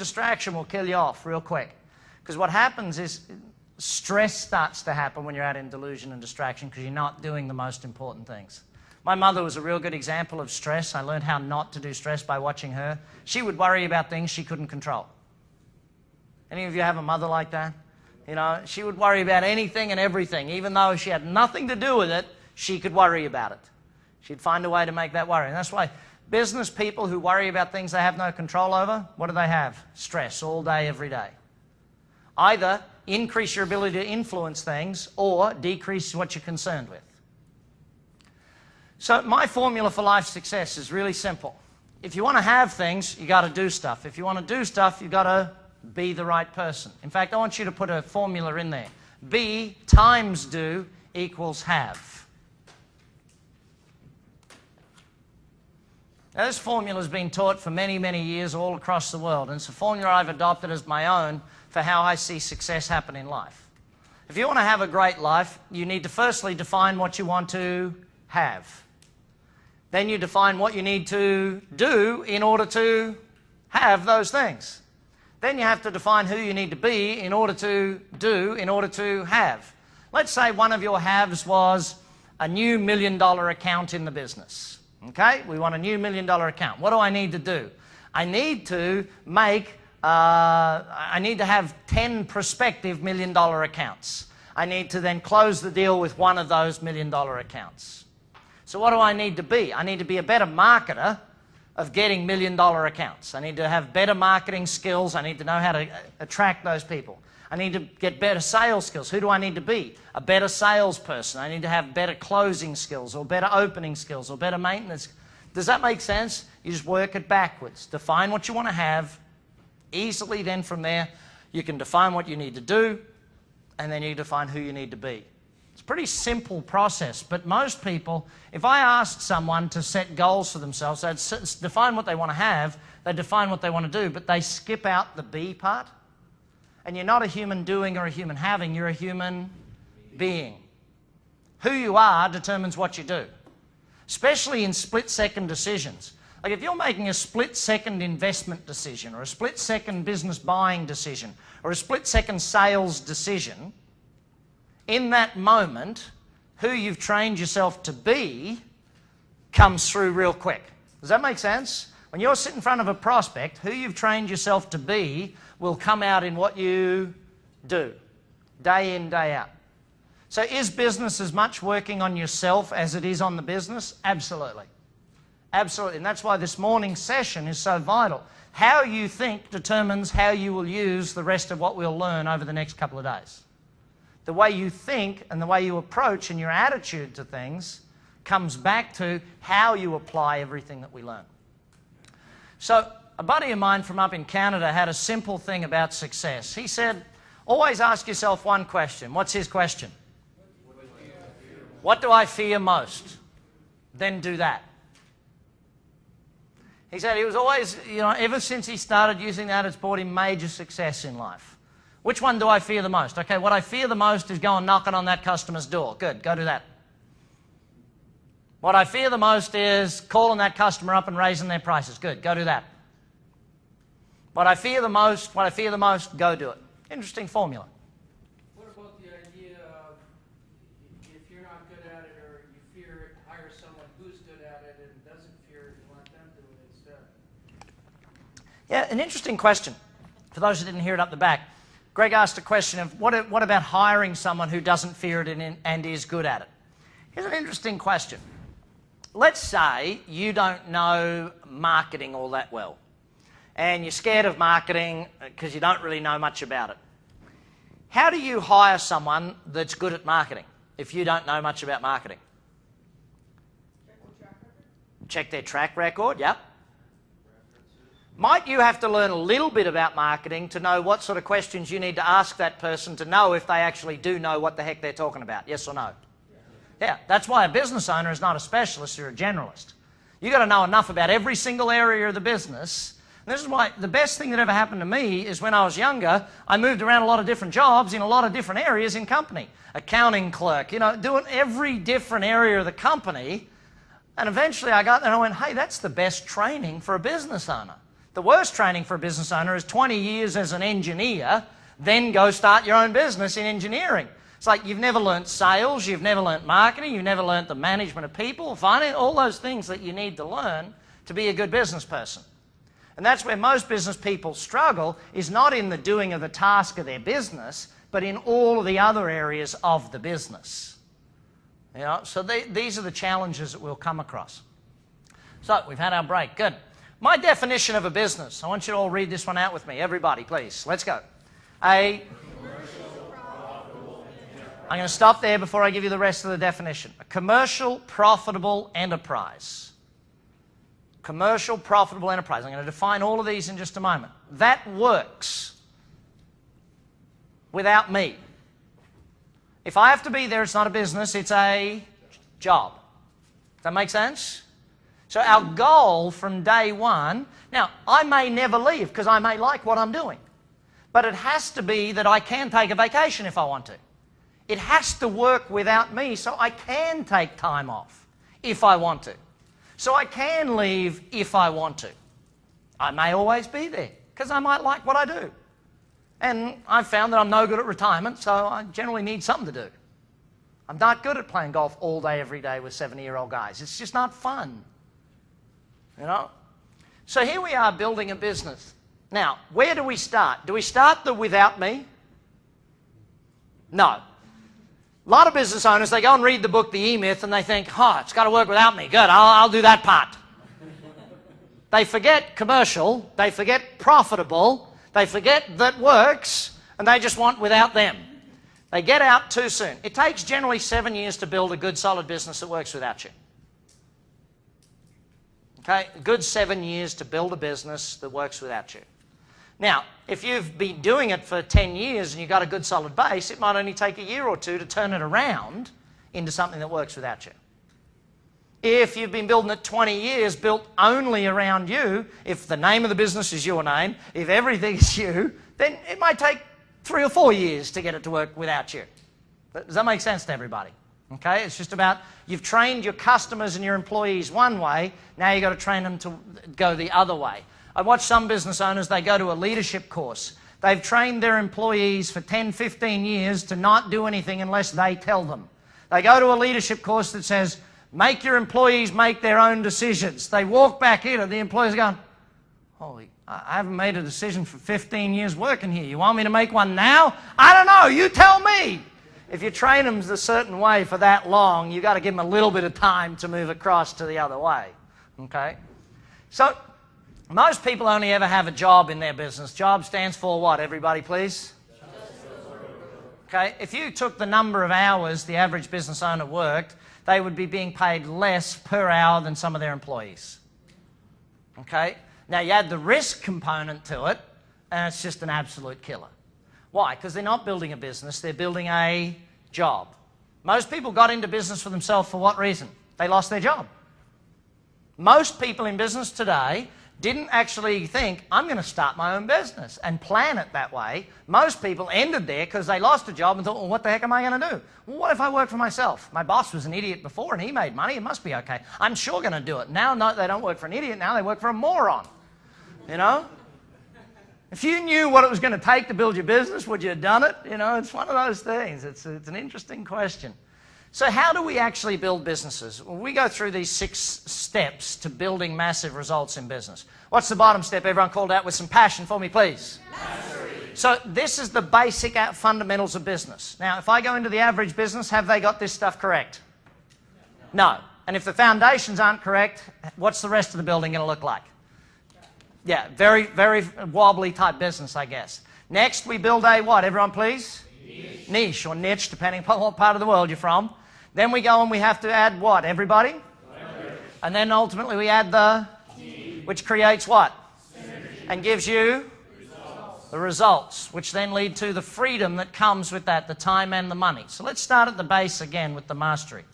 distraction will kill you off real quick. Because what happens is stress starts to happen when you're out in delusion and distraction because you're not doing the most important things. My mother was a real good example of stress. I learned how not to do stress by watching her. She would worry about things she couldn't control. Any of you have a mother like that? You know, she would worry about anything and everything. Even though she had nothing to do with it, she could worry about it. She'd find a way to make that worry. And that's why business people who worry about things they have no control over, what do they have? Stress all day, every day. Either increase your ability to influence things or decrease what you're concerned with. So my formula for life success is really simple. If you want to have things, you got to do stuff. If you want to do stuff, you got to be the right person. In fact, I want you to put a formula in there. Be times do equals have. Now, this formula has been taught for many, many years all across the world, and it's a formula I've adopted as my own for how I see success happen in life. If you want to have a great life, you need to firstly define what you want to have. Then you define what you need to do in order to have those things. Then you have to define who you need to be in order to do, in order to have. Let's say one of your haves was a new $1 million account in the business. Okay? We want a new $1 million account. What do I need to do? I need to make, I need to have 10 prospective $1 million accounts. I need to then close the deal with one of those $1 million accounts. So what do I need to be? I need to be a better marketer of getting $1 million accounts. I need to have better marketing skills. I need to know how to attract those people. I need to get better sales skills. Who do I need to be? A better salesperson. I need to have better closing skills or better opening skills or better maintenance. Does that make sense? You just work it backwards. Define what you want to have. Easily then from there, you can define what you need to do, and then you define who you need to be. It's a pretty simple process, but most people, if I asked someone to set goals for themselves, they'd define what they want to have, they define what they want to do, but they skip out the be part. And you're not a human doing or a human having, you're a human being. Who you are determines what you do, especially in split-second decisions. Like if you're making a split-second investment decision or a split-second business buying decision or a split-second sales decision, in that moment, who you've trained yourself to be comes through real quick. Does that make sense? When you're sitting in front of a prospect, who you've trained yourself to be will come out in what you do, day in, day out. So is business as much working on yourself as it is on the business? Absolutely. Absolutely. And that's why this morning's session is so vital. How you think determines how you will use the rest of what we'll learn over the next couple of days. The way you think and the way you approach and your attitude to things comes back to how you apply everything that we learn. So a buddy of mine from up in Canada had a simple thing about success. He said, always ask yourself one question. What's his question? What do I fear most? Then do that. He said he was always, ever since he started using that, it's brought him major success in life. Which one do I fear the most? Okay, what I fear the most is going knocking on that customer's door. Good, go do that. What I fear the most is calling that customer up and raising their prices. Good, go do that. What I fear the most, go do it. Interesting formula. What about the idea of if you're not good at it or you fear it, hire someone who's good at it and doesn't fear it and let them do it instead? Yeah, an interesting question. For those who didn't hear it up the back, Greg asked a question of what about hiring someone who doesn't fear it and is good at it? Here's an interesting question. Let's say you don't know marketing all that well, and you're scared of marketing because you don't really know much about it. How do you hire someone that's good at marketing if you don't know much about marketing? Check their track record, yep. Might you have to learn a little bit about marketing to know what sort of questions you need to ask that person to know if they actually do know what the heck they're talking about, yes or no? Yeah, that's why a business owner is not a specialist, you're a generalist. You've got to know enough about every single area of the business. And this is why the best thing that ever happened to me is when I was younger, I moved around a lot of different jobs in a lot of different areas in company. Accounting clerk, doing every different area of the company. And eventually I got there and I went, hey, that's the best training for a business owner. The worst training for a business owner is 20 years as an engineer, then go start your own business in engineering. It's like you've never learned sales, you've never learned marketing, you've never learned the management of people, finance, all those things that you need to learn to be a good business person. And that's where most business people struggle, is not in the doing of the task of their business, but in all of the other areas of the business. You know, so these are the challenges that we'll come across. So we've had our break. Good. My definition of a business. I want you to all read this one out with me. Everybody, please. Let's go. I'm going to stop there before I give you the rest of the definition. A commercial, profitable enterprise. Commercial, profitable enterprise. I'm going to define all of these in just a moment. That works without me. If I have to be there, it's not a business, it's a job. Does that make sense? So our goal from day one, now I may never leave because I may like what I'm doing, but it has to be that I can take a vacation if I want to. It has to work without me so I can take time off if I want to. So I can leave if I want to. I may always be there because I might like what I do. And I've found that I'm no good at retirement, so I generally need something to do. I'm not good at playing golf all day, every day with 70-year-old guys. It's just not fun. You know? So here we are building a business. Now, where do we start? Do we start without me? No. A lot of business owners, they go and read the book, The E-Myth, and they think, oh, it's got to work without me. Good, I'll do that part. They forget commercial, they forget profitable, they forget that works, and they just want without them. They get out too soon. It takes generally 7 years to build a good, solid business that works without you. Okay, a good 7 years to build a business that works without you. Now, if you've been doing it for 10 years and you've got a good solid base, it might only take a year or two to turn it around into something that works without you. If you've been building it 20 years, built only around you, if the name of the business is your name, if everything is you, then it might take 3 or 4 years to get it to work without you. Does that make sense to everybody? Okay, it's just about you've trained your customers and your employees one way, now you've got to train them to go the other way. I watch some business owners, they go to a leadership course. They've trained their employees for 10, 15 years to not do anything unless they tell them. They go to a leadership course that says, make your employees make their own decisions. They walk back in and the employees are going, holy, I haven't made a decision for 15 years working here. You want me to make one now? I don't know, you tell me. If you train them a certain way for that long, you've got to give them a little bit of time to move across to the other way. Okay? So, most people only ever have a job in their business. Job stands for what, everybody, please? Okay? If you took the number of hours the average business owner worked, they would be being paid less per hour than some of their employees. Okay? Now, you add the risk component to it, and it's just an absolute killer. Why? Because they're not building a business, they're building a job. Most people got into business for themselves for what reason? They lost their job. Most people in business today didn't actually think, I'm going to start my own business and plan it that way. Most people ended there because they lost a job and thought, well, what the heck am I going to do? Well, what if I work for myself? My boss was an idiot before and he made money. It must be okay. I'm sure going to do it. Now, no, they don't work for an idiot. Now they work for a moron. You know? If you knew what it was going to take to build your business, would you have done it? You know, it's one of those things. It's an interesting question. So how do we actually build businesses? Well, we go through these 6 steps to building massive results in business. What's the bottom step? Everyone called out with some passion for me, please. Mastery. So this is the basic fundamentals of business. Now, if I go into the average business, have they got this stuff correct? No. And if the foundations aren't correct, what's the rest of the building going to look like? Yeah, very, very wobbly type business, I guess. Next, we build a what? Everyone, please? Niche or niche, depending upon what part of the world you're from. Then we go and we have to add what? Everybody? Leverage. And then ultimately we add the team, which creates what? Synergy. And gives you the results, which then lead to the freedom that comes with that, the time and the money. So let's start at the base again with the mastery.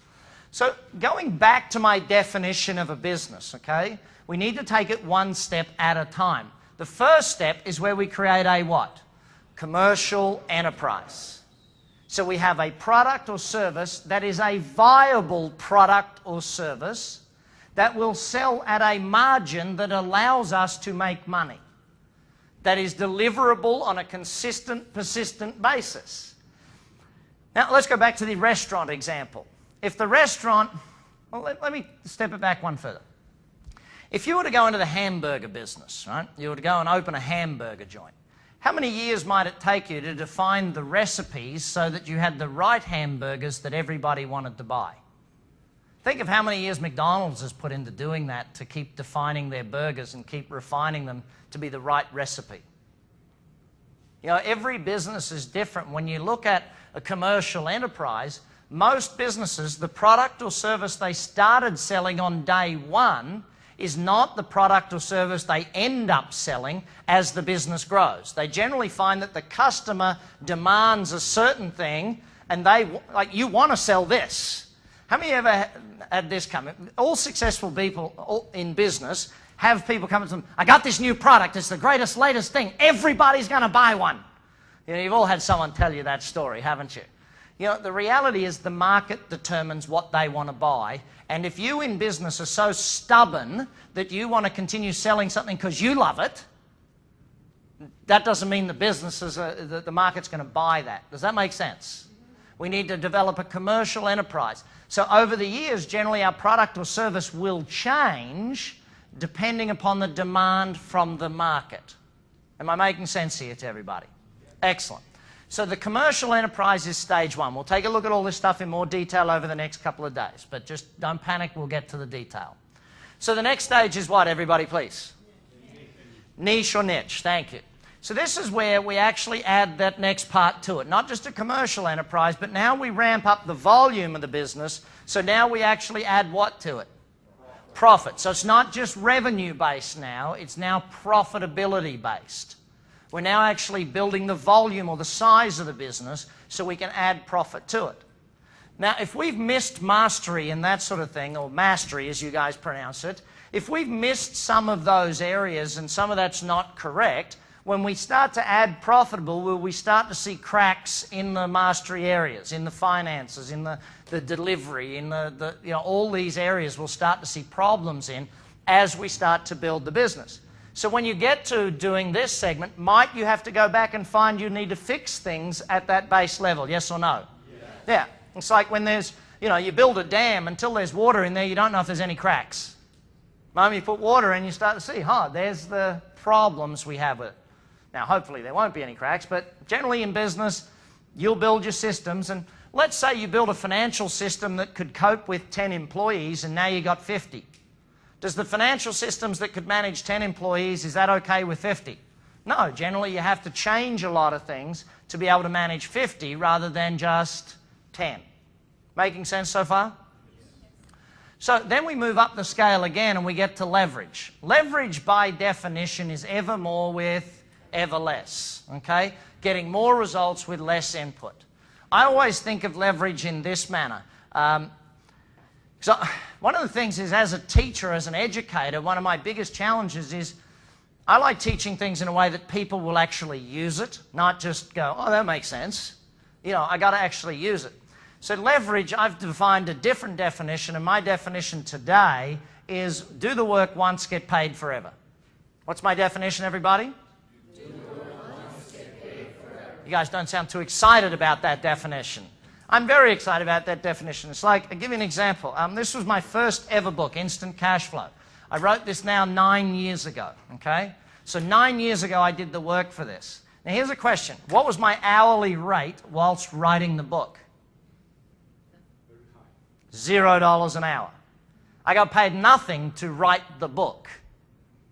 So going back to my definition of a business, okay, we need to take it one step at a time. The first step is where we create a what? Commercial enterprise. So we have a product or service that is a viable product or service that will sell at a margin that allows us to make money, that is deliverable on a consistent, persistent basis. Now, let's go back to the restaurant example. If the restaurant, well, let me step it back one further. If you were to go into the hamburger business, right, you were to go and open a hamburger joint, how many years might it take you to define the recipes so that you had the right hamburgers that everybody wanted to buy? Think of how many years McDonald's has put into doing that to keep defining their burgers and keep refining them to be the right recipe. You know, every business is different. When you look at a commercial enterprise, most businesses, the product or service they started selling on day one is not the product or service they end up selling as the business grows. They generally find that the customer demands a certain thing and you want to sell this. How many ever had this come? All successful people in business have people come to them, I got this new product, it's the greatest, latest thing, everybody's going to buy one. You know, you've all had someone tell you that story, haven't you? You know, the reality is the market determines what they want to buy, and if you in business are so stubborn that you want to continue selling something because you love it, that doesn't mean the market's going to buy that. Does that make sense? We need to develop a commercial enterprise. So over the years, generally our product or service will change depending upon the demand from the market. Am I making sense here to everybody? Excellent. So the commercial enterprise is stage one. We'll take a look at all this stuff in more detail over the next couple of days, but just don't panic, we'll get to the detail. So the next stage is what, everybody, please? Niche or niche, thank you. So this is where we actually add that next part to it. Not just a commercial enterprise, but now we ramp up the volume of the business, so now we actually add what to it? Profit. So it's not just revenue-based now, it's now profitability-based. We're now actually building the volume or the size of the business so we can add profit to it. Now, if we've missed mastery and that sort of thing, or mastery as you guys pronounce it, if we've missed some of those areas and some of that's not correct, when we start to add profitable, will we start to see cracks in the mastery areas, in the finances, in the delivery, in all these areas we'll start to see problems in as we start to build the business. So when you get to doing this segment, might you have to go back and find you need to fix things at that base level, yes or no? Yeah. It's like when there's, you build a dam, until there's water in there, you don't know if there's any cracks. The moment you put water in, you start to see, there's the problems we have with it. Now, hopefully there won't be any cracks, but generally in business, you'll build your systems, and let's say you build a financial system that could cope with 10 employees, and now you got 50. Does the financial systems that could manage 10 employees, is that okay with 50? No, generally you have to change a lot of things to be able to manage 50 rather than just 10. Making sense so far? So then we move up the scale again and we get to leverage. Leverage by definition is ever more with ever less, okay? Getting more results with less input. I always think of leverage in this manner. So one of the things is, as a teacher, as an educator, one of my biggest challenges is I like teaching things in a way that people will actually use it, not just go, oh, that makes sense. I got to actually use it. So leverage, I've defined a different definition, and my definition today is do the work once, get paid forever. What's my definition, everybody? Do the work once, get paid forever. You guys don't sound too excited about that definition. I'm very excited about that definition. It's like, I'll give you an example. This was my first ever book, Instant Cash Flow. I wrote this now 9 years ago, okay? So 9 years ago, I did the work for this. Now, here's a question. What was my hourly rate whilst writing the book? $0 an hour. I got paid nothing to write the book,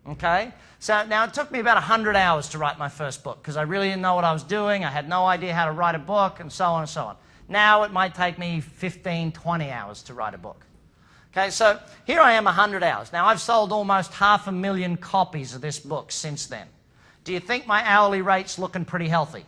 okay? So now it took me about 100 hours to write my first book because I really didn't know what I was doing. I had no idea how to write a book and so on and so on. Now it might take me 15, 20 hours to write a book. Okay, so here I am 100 hours. Now I've sold almost 500,000 copies of this book since then. Do you think my hourly rate's looking pretty healthy?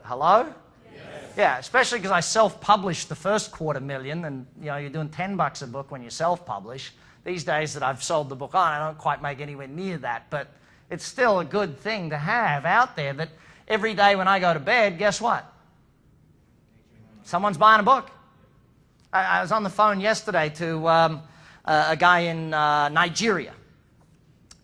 Hello? Yes. Yeah, especially because I self-published the first 250,000 and you're doing $10 a book when you self-publish. These days that I've sold the book on, I don't quite make anywhere near that, but it's still a good thing to have out there that every day when I go to bed, guess what? Someone's buying a book. I was on the phone yesterday to a guy in Nigeria.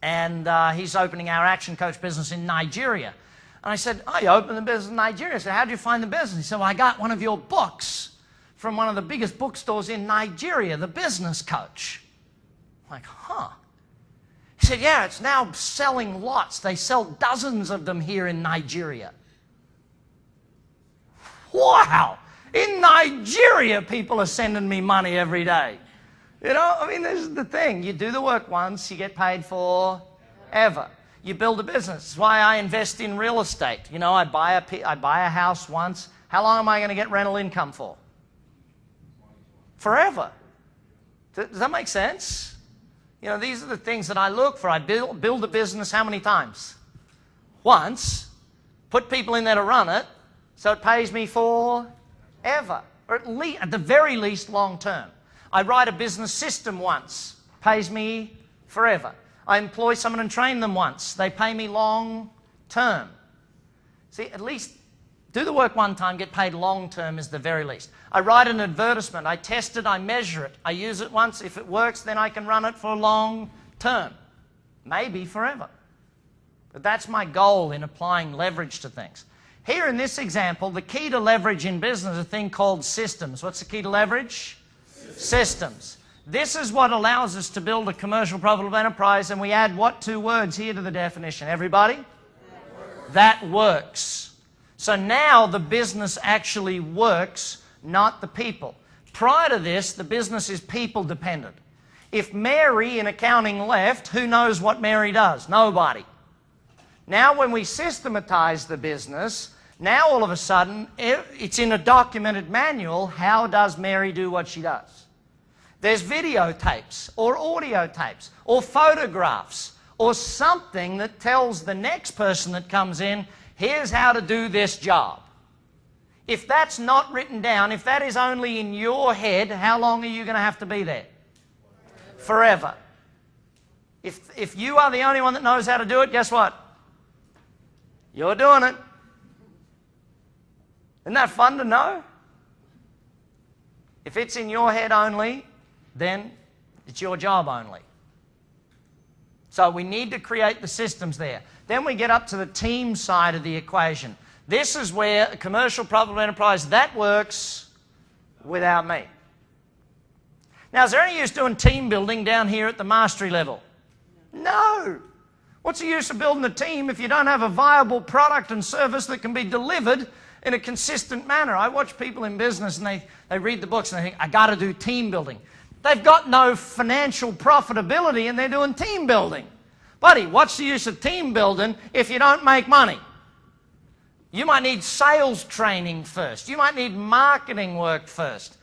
And he's opening our Action Coach business in Nigeria. And I said, oh, you opened the business in Nigeria. I said, how did you find the business? He said, well, I got one of your books from one of the biggest bookstores in Nigeria, the Business Coach. I'm like, huh. He said, yeah, it's now selling lots. They sell dozens of them here in Nigeria. Wow! In Nigeria, people are sending me money every day. You know, I mean, this is the thing. You do the work once, you get paid for ever. You build a business. That's why I invest in real estate. You know, I buy a house once. How long am I going to get rental income for? Forever. Does that make sense? You know, these are the things that I look for. I build a business how many times? Once. Put people in there to run it, so it pays me forever. Or at the very least, long term. I write a business system once. Pays me forever. I employ someone and train them once. They pay me long term. See, at least do the work one time, get paid long term is the very least. I write an advertisement. I test it. I measure it. I use it once. If it works, then I can run it for long term. Maybe forever. But that's my goal in applying leverage to things. Here in this example, the key to leverage in business is a thing called systems. What's the key to leverage? Systems. This is what allows us to build a commercial profitable enterprise, and we add what two words here to the definition? Everybody? That works. So now the business actually works, not the people. Prior to this, the business is people dependent. If Mary in accounting left, who knows what Mary does? Nobody. Now when we systematize the business, now all of a sudden it's in a documented manual. How does Mary do what she does? There's videotapes or audio tapes or photographs or something that tells the next person that comes in, here's how to do this job. If that's not written down, if that is only in your head, how long are you going to have to be there? Forever. If you are the only one that knows how to do it, guess what? You're doing it. Isn't that fun to know? If it's in your head only, then it's your job only. So we need to create the systems there. Then we get up to the team side of the equation. This is where a commercial profitable enterprise, that works without me. Now, is there any use doing team building down here at the mastery level? No. What's the use of building a team if you don't have a viable product and service that can be delivered in a consistent manner? I watch people in business and they read the books and they think, I got to do team building. They've got no financial profitability and they're doing team building. Buddy, what's the use of team building if you don't make money? You might need sales training first. You might need marketing work first.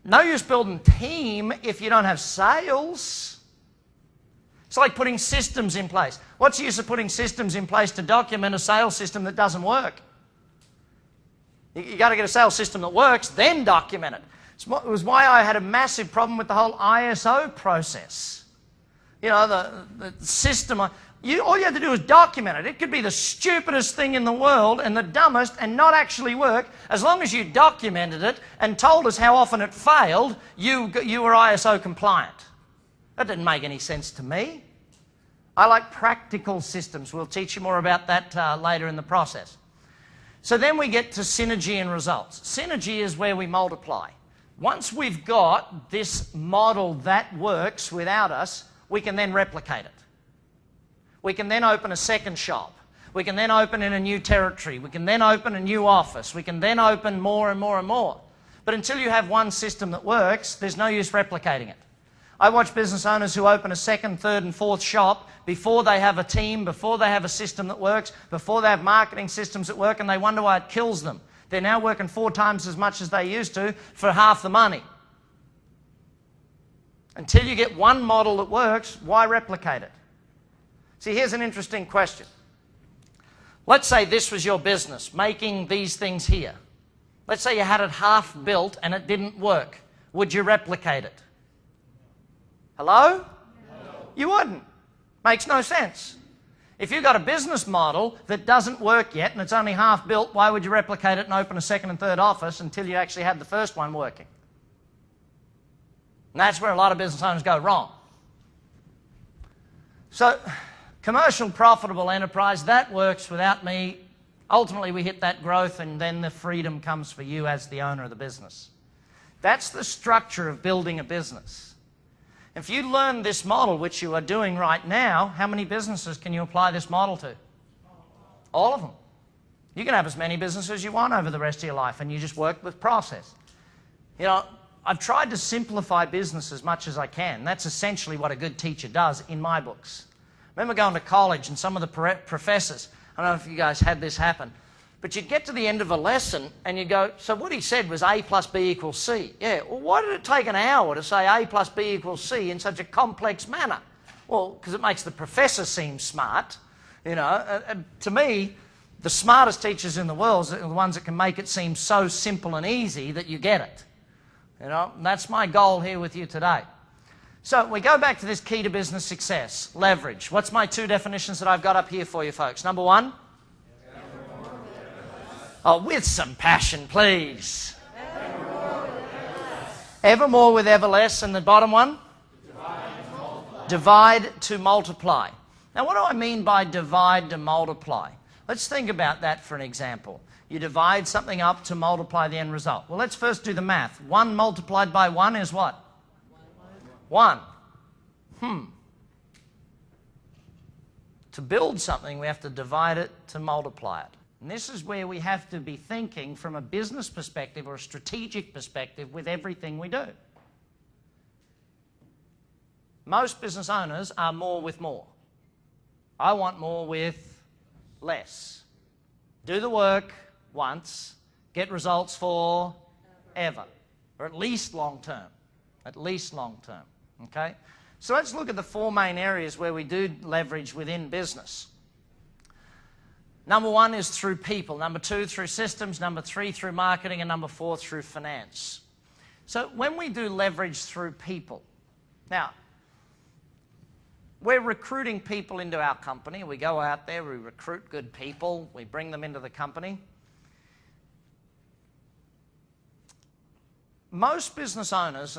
No use building team if you don't have sales. It's like putting systems in place. What's the use of putting systems in place to document a sales system that doesn't work? You got to get a sales system that works, then document it. It was why I had a massive problem with the whole ISO process. You know, the system. All you have to do is document it. It could be the stupidest thing in the world and the dumbest and not actually work. As long as you documented it and told us how often it failed, you were ISO compliant. That didn't make any sense to me. I like practical systems. We'll teach you more about that later in the process. So then we get to synergy and results. Synergy is where we multiply. Once we've got this model that works without us, we can then replicate it. We can then open a second shop. We can then open in a new territory. We can then open a new office. We can then open more and more and more. But until you have one system that works, there's no use replicating it. I watch business owners who open a second, third and fourth shop before they have a team, before they have a system that works, before they have marketing systems that work, and they wonder why it kills them. They're now working 4 times as much as they used to for half the money. Until you get one model that works, why replicate it? See, here's an interesting question. Let's say this was your business, making these things here. Let's say you had it half built and it didn't work. Would you replicate it? Hello? No. You wouldn't. Makes no sense. If you've got a business model that doesn't work yet and it's only half built, why would you replicate it and open a second and third office until you actually had the first one working? And that's where a lot of business owners go wrong. So, commercial profitable enterprise, that works without me. Ultimately, we hit that growth, and then the freedom comes for you as the owner of the business. That's the structure of building a business. If you learn this model, which you are doing right now, how many businesses can you apply this model to? All of them. You can have as many businesses as you want over the rest of your life, and you just work with process. You know, I've tried to simplify business as much as I can. That's essentially what a good teacher does in my books. I remember going to college, and some of the professors, I don't know if you guys had this happen, but you'd get to the end of a lesson and you'd go, so what he said was A plus B equals C. Yeah, well, why did it take an hour to say A plus B equals C in such a complex manner? Well, because it makes the professor seem smart. You know, to me, the smartest teachers in the world are the ones that can make it seem so simple and easy that you get it. You know, and that's my goal here with you today. So we go back to this key to business success, leverage. What's my two definitions that I've got up here for you folks? Number one? Oh, with some passion, please. Ever more with ever less. And the bottom one? Divide to multiply. Now, what do I mean by divide to multiply? Let's think about that for an example. You divide something up to multiply the end result. Well, let's first do the math. 1 multiplied by 1 is what? 1. To build something, we have to divide it to multiply it. And this is where we have to be thinking from a business perspective or a strategic perspective with everything we do. Most business owners are more with more. I want more with less. Do the work once, get results for ever, or at least long term. At least long term. Okay? So let's look at the 4 main areas where we do leverage within business. Number 1 is through people. Number 2, through systems. Number 3, through marketing. And number 4, through finance. So when we do leverage through people, now, we're recruiting people into our company. We go out there, we recruit good people, we bring them into the company. Most business owners,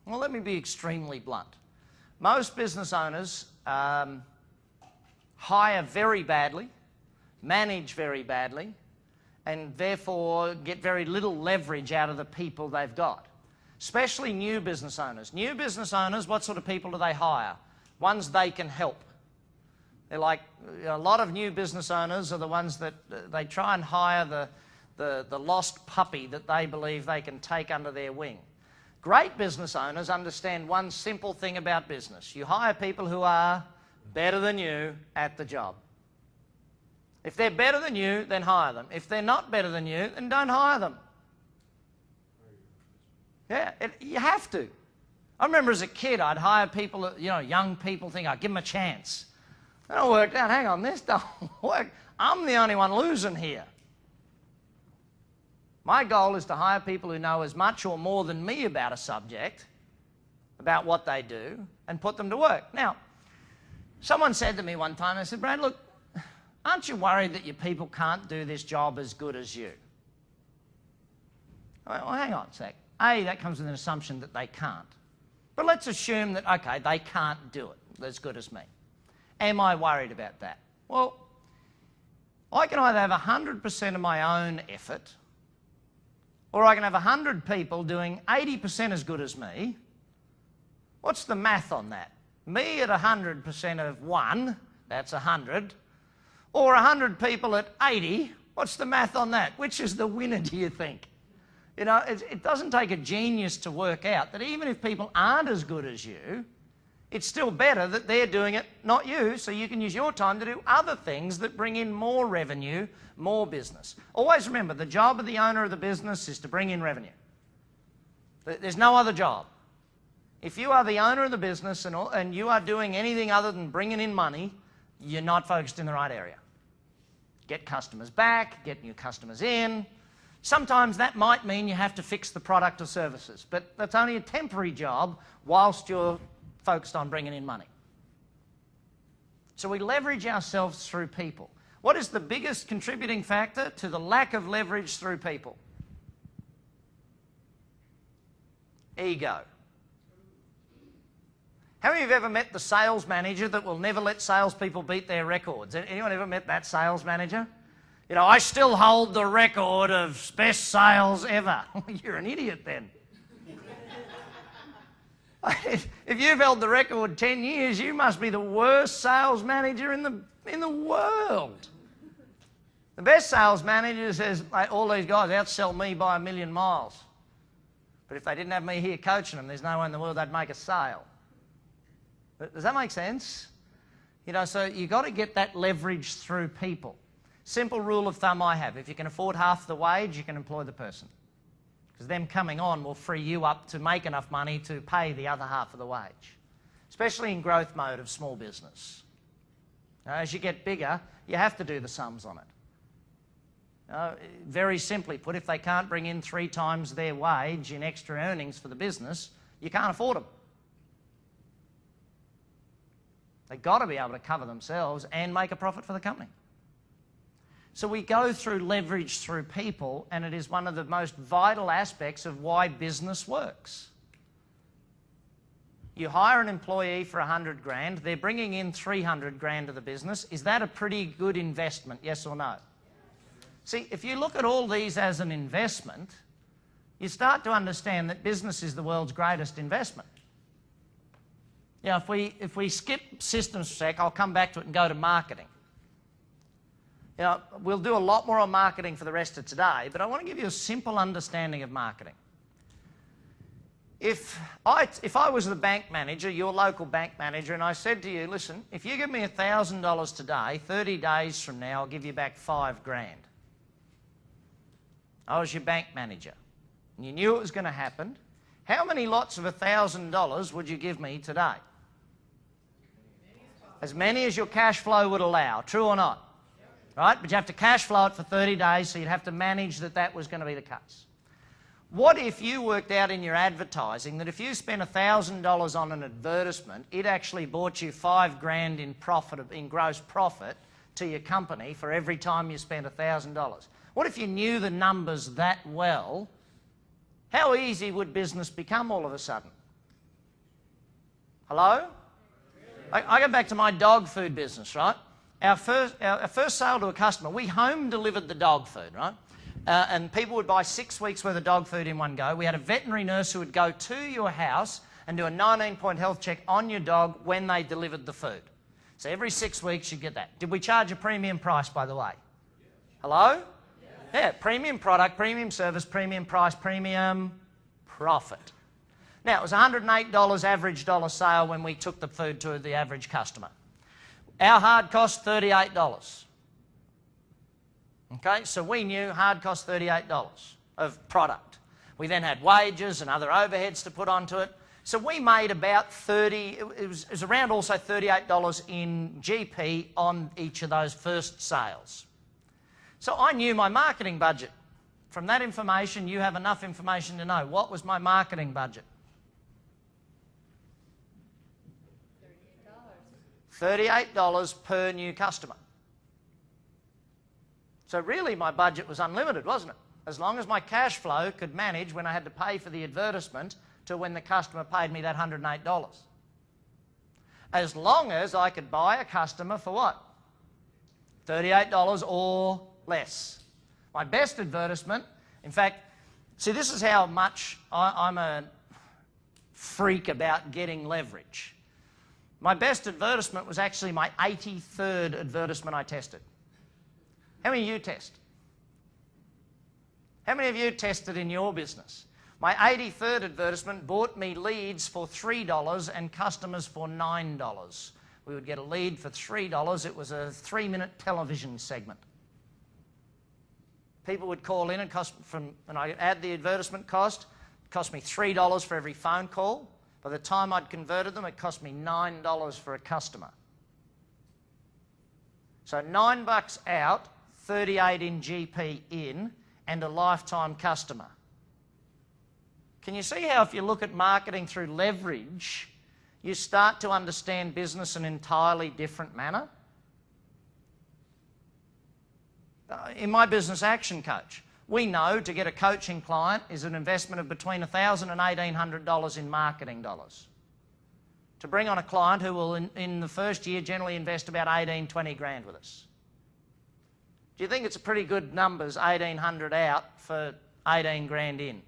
well, let me be extremely blunt. Most business owners hire very badly, manage very badly, and therefore get very little leverage out of the people they've got. Especially new business owners. New business owners, what sort of people do they hire? Ones they can help. They're like, a lot of new business owners are the ones that they try and hire the lost puppy that they believe they can take under their wing. Great business owners understand one simple thing about business. You hire people who are better than you at the job. If they're better than you, then hire them. If they're not better than you, then don't hire them. Yeah, you have to. I remember as a kid, I'd hire people, you know, young people, think I'd give them a chance. Then I worked out, hang on, this don't work. I'm the only one losing here. My goal is to hire people who know as much or more than me about a subject, about what they do, and put them to work. Now, someone said to me one time, they said, Brad, look, aren't you worried that your people can't do this job as good as you? I went, well, hang on a sec. A, that comes with an assumption that they can't. But let's assume that, okay, they can't do it as good as me. Am I worried about that? Well, I can either have 100% of my own effort, or I can have 100 people doing 80% as good as me. What's the math on that? Me at 100% of 1, that's 100, or 100 people at 80, what's the math on that? Which is the winner, do you think? You know, it doesn't take a genius to work out that even if people aren't as good as you, it's still better that they're doing it, not you, so you can use your time to do other things that bring in more revenue, more business. Always remember, the job of the owner of the business is to bring in revenue. There's no other job. If you are the owner of the business and you are doing anything other than bringing in money, you're not focused in the right area. Get customers back, get new customers in. Sometimes that might mean you have to fix the product or services, but that's only a temporary job whilst you're focused on bringing in money. So we leverage ourselves through people. What is the biggest contributing factor to the lack of leverage through people? Ego. How many of you have ever met the sales manager that will never let salespeople beat their records? Anyone ever met that sales manager? You know, I still hold the record of best sales ever. You're an idiot then. If you've held the record 10 years, you must be the worst sales manager in the world. The best sales manager says, all these guys outsell me by 1,000,000 miles. But if they didn't have me here coaching them, there's no way in the world they'd make a sale. Does that make sense? You know, so you've got to get that leverage through people. Simple rule of thumb I have, if you can afford half the wage, you can employ the person. Because them coming on will free you up to make enough money to pay the other half of the wage, especially in growth mode of small business. Now, as you get bigger, you have to do the sums on it. Very simply put, if they can't bring in 3 times their wage in extra earnings for the business, you can't afford them. They've got to be able to cover themselves and make a profit for the company. So we go through leverage through people, and it is one of the most vital aspects of why business works. You hire an employee for 100 grand, they're bringing in 300 grand to the business. Is that a pretty good investment, yes or no? See, if you look at all these as an investment, you start to understand that business is the world's greatest investment. You know, if we skip systems for a sec, I'll come back to it and go to marketing. You know, we'll do a lot more on marketing for the rest of today, but I want to give you a simple understanding of marketing. If I was the bank manager, your local bank manager, and I said to you, listen, if you give me $1,000 today, 30 days from now, I'll give you back 5 grand. I was your bank manager, and you knew it was going to happen. How many lots of $1,000 would you give me today? As many as your cash flow would allow, true or not? Right? But you have to cash flow it for 30 days, so you'd have to manage that was going to be the case. What if you worked out in your advertising that if you spent $1,000 on an advertisement, it actually bought you 5 grand in profit, in gross profit to your company for every time you spent $1,000? What if you knew the numbers that well? How easy would business become all of a sudden? Hello? I go back to my dog food business, right? Our first sale to a customer, we home delivered the dog food, right? And people would buy 6 weeks worth of dog food in one go. We had a veterinary nurse who would go to your house and do a 19-point health check on your dog when they delivered the food. So every 6 weeks you get that. Did we charge a premium price, by the way? Hello? Yeah, premium product, premium service, premium price, premium profit. Now, it was $108 average dollar sale when we took the food to the average customer. Our hard cost, $38. Okay, so we knew hard cost $38 of product. We then had wages and other overheads to put onto it. So we made about it was around also $38 in GP on each of those first sales. So I knew my marketing budget. From that information, you have enough information to know what was my marketing budget. $38 per new customer. So really my budget was unlimited, wasn't it? As long as my cash flow could manage when I had to pay for the advertisement to when the customer paid me that $108. As long as I could buy a customer for what? $38 or less. My best advertisement, in fact, see, this is how much I'm a freak about getting leverage. My best advertisement was actually my 83rd advertisement I tested. How many of you test? How many of you tested in your business? My 83rd advertisement bought me leads for $3 and customers for $9. We would get a lead for $3. It was a 3-minute television segment. People would call in and I'd add the advertisement cost. It cost me $3 for every phone call. By the time I'd converted them, it cost me $9 for a customer. So $9 out, 38 in GP in, and a lifetime customer. Can you see how if you look at marketing through leverage, you start to understand business in an entirely different manner? In my business action coach, we know to get a coaching client is an investment of between $1,000 and $1,800 in marketing dollars. to bring on a client who will, in the first year, generally invest about 18, 20 grand with us. Do you think it's a pretty good numbers, 1,800 out for 18 grand in?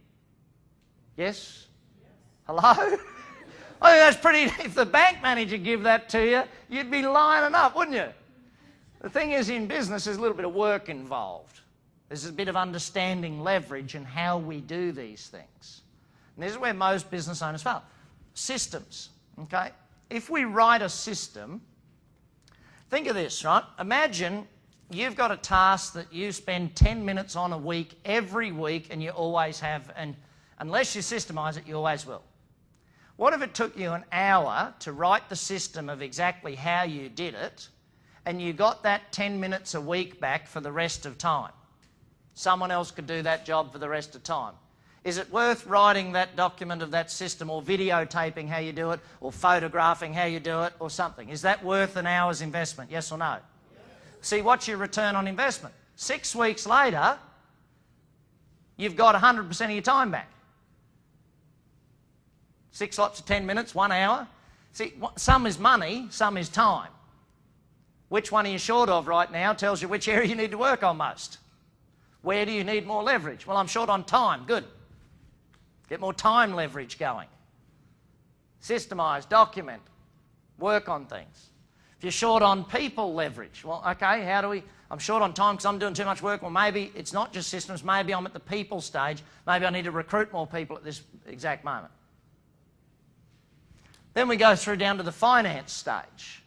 Yes? Hello? I think that's pretty... If the bank manager give that to you, you'd be lining up, wouldn't you? The thing is, in business, there's a little bit of work involved. There's a bit of understanding leverage and how we do these things. And this is where most business owners fail. Systems, okay? If we write a system, think of this, right? Imagine you've got a task that you spend 10 minutes on a week, every week, and you always have, and unless you systemize it, you always will. What if it took you an hour to write the system of exactly how you did it, and you got that 10 minutes a week back for the rest of time? Someone else could do that job for the rest of time. Is it worth writing that document of that system, or videotaping how you do it, or photographing how you do it, or something? Is that worth an hour's investment, yes or no? Yes. See, what's your return on investment? 6 weeks later, you've got 100% of your time back. 6 lots of 10 minutes, 1 hour. See, some is money, some is time. Which one are you short of right now tells you which area you need to work on most. Where do you need more leverage? Well, I'm short on time. Good. Get more time leverage going. Systemize, document, work on things. If you're short on people leverage, well, okay, how do we... I'm short on time because I'm doing too much work. Well, maybe it's not just systems. Maybe I'm at the people stage. Maybe I need to recruit more people at this exact moment. Then we go through down to the finance stage.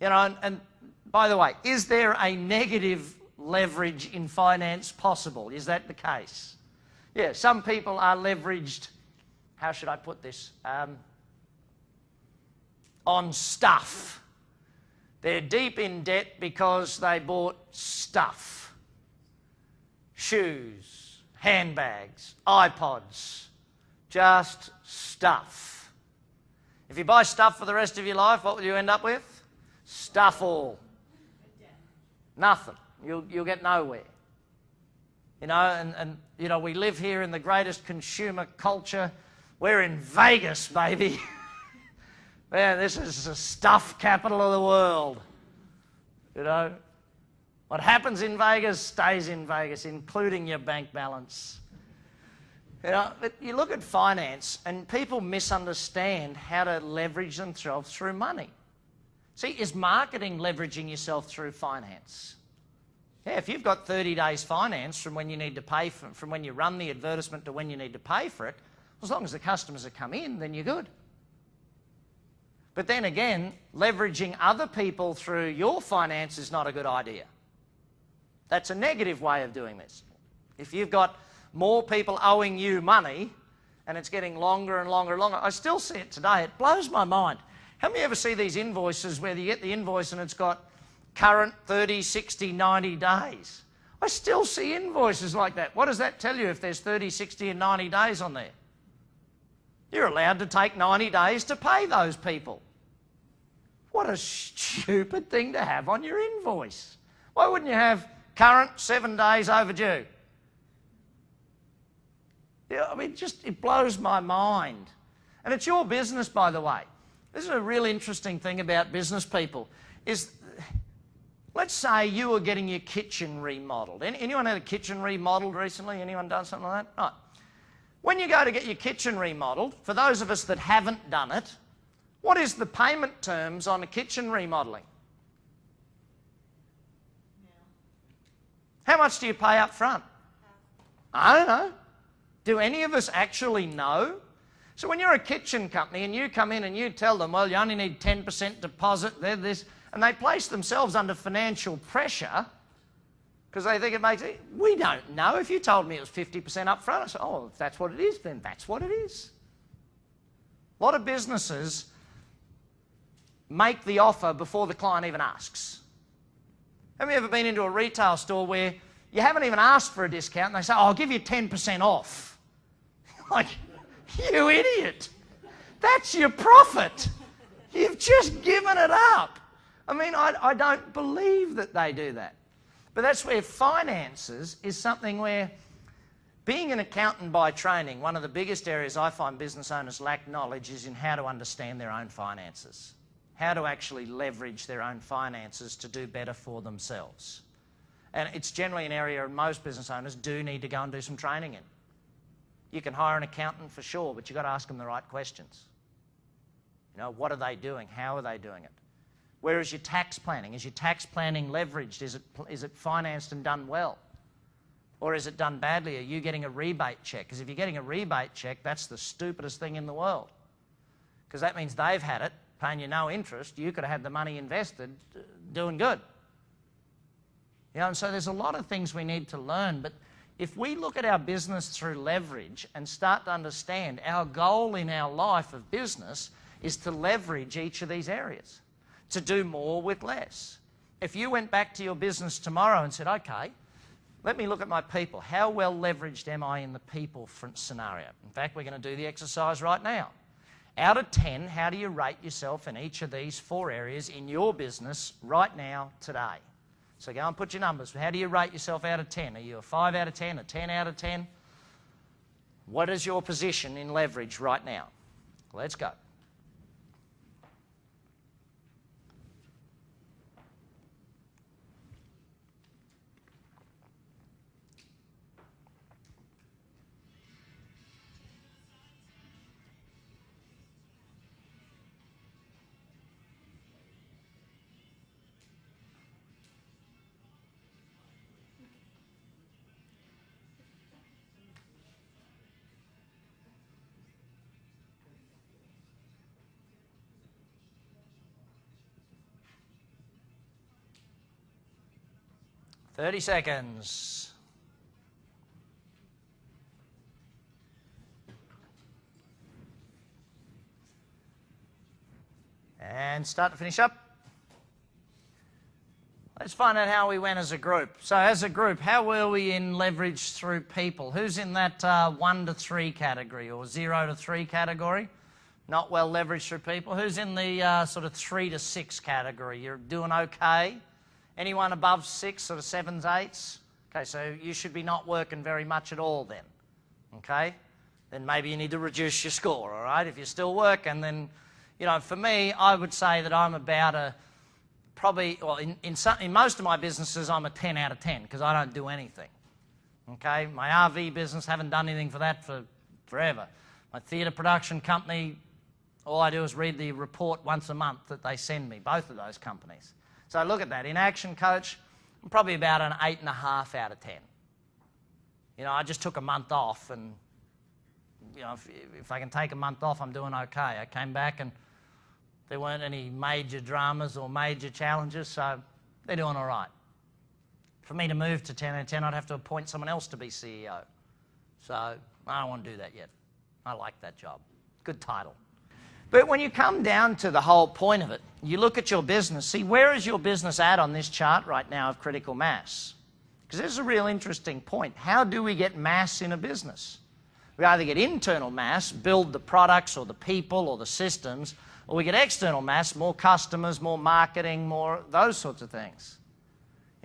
You know, and by the way, is there a negative leverage in finance possible? Is that the case? Yeah, some people are leveraged, how should I put this, on stuff. They're deep in debt because they bought stuff. Shoes, handbags, iPods, just stuff. If you buy stuff for the rest of your life, what will you end up with? Stuff all. Nothing. You'll get nowhere. You know, and you know, we live here in the greatest consumer culture. We're in Vegas, baby. Man, this is the stuff capital of the world. You know, what happens in Vegas stays in Vegas, including your bank balance. You know, but you look at finance and people misunderstand how to leverage themselves through money. See, is marketing leveraging yourself through finance? Yeah, if you've got 30 days finance from when you need to pay for, from when you run the advertisement to when you need to pay for it, as long as the customers have come in, then you're good. But then again, leveraging other people through your finance is not a good idea. That's a negative way of doing this. If you've got more people owing you money and it's getting longer and longer and longer, I still see it today. It blows my mind. How many ever see these invoices where you get the invoice and it's got current 30, 60, 90 days? I still see invoices like that. What does that tell you if there's 30, 60 and 90 days on there? You're allowed to take 90 days to pay those people. What a stupid thing to have on your invoice. Why wouldn't you have current 7 days overdue? Yeah, I mean, it blows my mind. And it's your business, by the way. This is a really interesting thing about business people is, let's say you were getting your kitchen remodeled. Anyone had a kitchen remodeled recently? Anyone done something like that? Right. When you go to get your kitchen remodeled, for those of us that haven't done it, what is the payment terms on a kitchen remodeling? How much do you pay up front? I don't know. Do any of us actually know? So when you're a kitchen company and you come in and you tell them, well, you only need 10% deposit, they're this, and they place themselves under financial pressure because they think it makes it. We don't know. If you told me it was 50% up front, I said, oh, if that's what it is, then that's what it is. A lot of businesses make the offer before the client even asks. Have you ever been into a retail store where you haven't even asked for a discount and they say, oh, I'll give you 10% off? Like, you idiot. That's your profit. You've just given it up. I mean, I don't believe that they do that. But that's where finances is something where Being an accountant by training, one of the biggest areas I find business owners lack knowledge is in how to understand their own finances, how to actually leverage their own finances to do better for themselves. And it's generally an area most business owners do need to go and do some training in. You can hire an accountant for sure, but you've got to ask them the right questions. You know, what are they doing? How are they doing it? Where is your tax planning? Is your tax planning leveraged? Is it financed and done well? Or is it done badly? Are you getting a rebate check? Because if you're getting a rebate check, that's the stupidest thing in the world. Because that means they've had it, paying you no interest. You could have had the money invested, doing good. You know, and so there's a lot of things we need to learn. But if we look at our business through leverage and start to understand our goal in our life of business is to leverage each of these areas, to do more with less. If you went back to your business tomorrow and said, okay, let me look at my people. How well leveraged am I in the people scenario? In fact, we're going to do the exercise right now. Out of 10, how do you rate yourself in each of these 4 areas in your business right now, today? So go and put your numbers. How do you rate yourself out of 10? Are you a 5 out of 10, a 10 out of 10? What is your position in leverage right now? Let's go. Thirty seconds. And start to finish up. Let's find out how we went as a group. So as a group, how were we in leverage through people? Who's in that 1 to 3 category or 0 to 3 category? Not well leveraged through people. Who's in the sort of 3 to 6 category? You're doing okay. Anyone above 6, sort of 7s, 8s? Okay, so you should be not working very much at all then, okay? Then maybe you need to reduce your score, all right? If you're still working, then, you know, for me, I would say that I'm about a, probably, well, in most of my businesses, I'm a 10 out of 10 because I don't do anything, okay? My RV business, haven't done anything for that for forever. My theatre production company, all I do is read the report once a month that they send me, both of those companies. So look at that. In Action Coach, I'm probably about an 8.5 out of 10. You know, I just took a month off and, you know, if I can take a month off, I'm doing okay. I came back and there weren't any major dramas or major challenges, so they're doing all right. For me to move to 10 out of 10, I'd have to appoint someone else to be CEO. So I don't want to do that yet. I like that job. Good title. But when you come down to the whole point of it, you look at your business, see where is your business at on this chart right now of critical mass? Because this is a real interesting point. How do we get mass in a business? We either get internal mass, build the products or the people or the systems, or we get external mass, more customers, more marketing, more those sorts of things.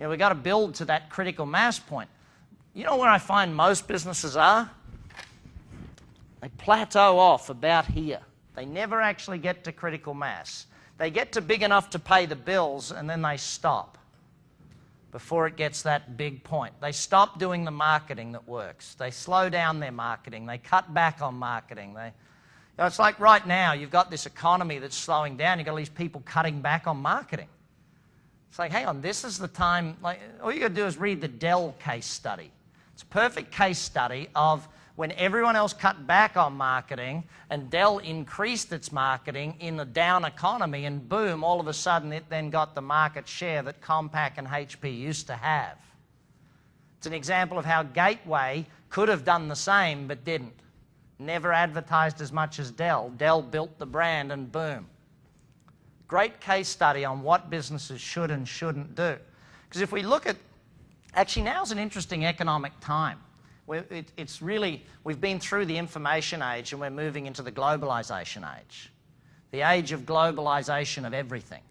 You know, we've got to build to that critical mass point. You know where I find most businesses are? They plateau off about here. They never actually get to critical mass. They get to big enough to pay the bills and then they stop before it gets that big point. They stop doing the marketing that works. They slow down their marketing. They cut back on marketing. You know, it's like right now you've got this economy that's slowing down. You've got all these people cutting back on marketing. It's like, hang on, this is the time. Like, all you got to do is read the Dell case study. It's a perfect case study of when everyone else cut back on marketing and Dell increased its marketing in the down economy, and boom, all of a sudden it then got the market share that Compaq and HP used to have. It's an example of how Gateway could have done the same but didn't. Never advertised as much as Dell. Dell built the brand and boom. Great case study on what businesses should and shouldn't do. Because if we look at, actually now's an interesting economic time. It's really, we've been through the information age and we're moving into the globalization age. The age of globalization of everything.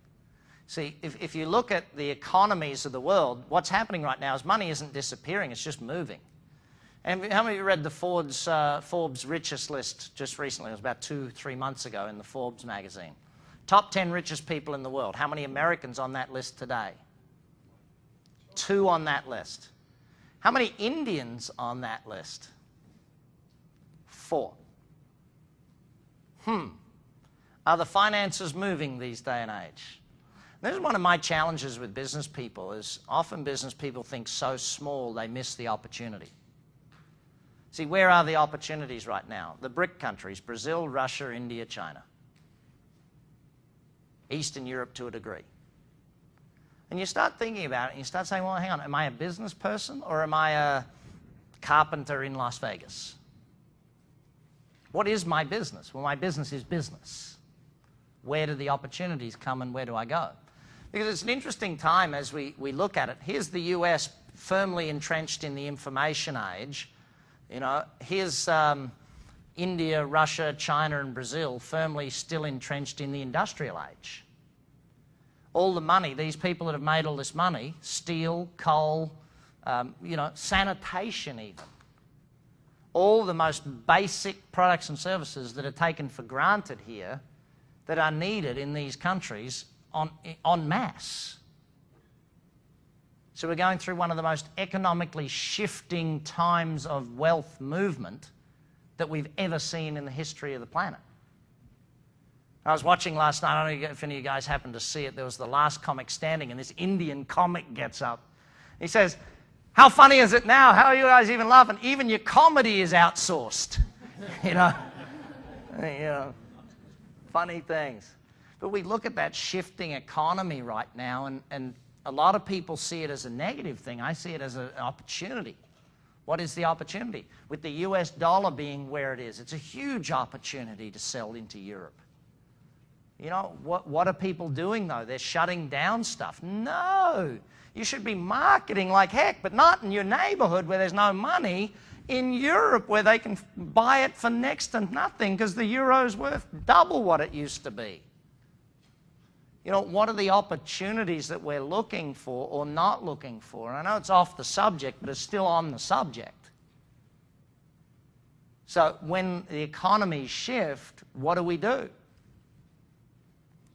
See, if you look at the economies of the world, what's happening right now is money isn't disappearing, it's just moving. And how many of you read the Forbes richest list just recently? It was about 2-3 months ago in the Forbes magazine. Top 10 richest people in the world. How many Americans on that list today? 2 on that list. How many Indians on that list? 4. Are the finances moving these day and age? This is one of my challenges with business people, is often business people think so small they miss the opportunity. See, where are the opportunities right now? The BRIC countries, Brazil, Russia, India, China. Eastern Europe to a degree. And you start thinking about it and you start saying, well, hang on, am I a business person or am I a carpenter in Las Vegas? What is my business? Well, my business is business. Where do the opportunities come and where do I go? Because it's an interesting time as we look at it. Here's the US firmly entrenched in the information age. You know, here's India, Russia, China, and Brazil firmly still entrenched in the industrial age. All the money, these people that have made all this money, steel, coal, you know, sanitation even. All the most basic products and services that are taken for granted here that are needed in these countries en masse. So we're going through one of the most economically shifting times of wealth movement that we've ever seen in the history of the planet. I was watching last night, I don't know if any of you guys happened to see it, there was The Last Comic Standing, and this Indian comic gets up. He says, how funny is it now? How are you guys even laughing? Even your comedy is outsourced. You know, funny things. But we look at that shifting economy right now, and a lot of people see it as a negative thing. I see it as an opportunity. What is the opportunity? With the US dollar being where it is, it's a huge opportunity to sell into Europe. You know, what are people doing though? They're shutting down stuff. No! You should be marketing like heck, but not in your neighborhood where there's no money. In Europe where they can buy it for next to nothing because the euro's worth double what it used to be. You know, what are the opportunities that we're looking for or not looking for? And I know it's off the subject, but it's still on the subject. So when the economies shift, what do?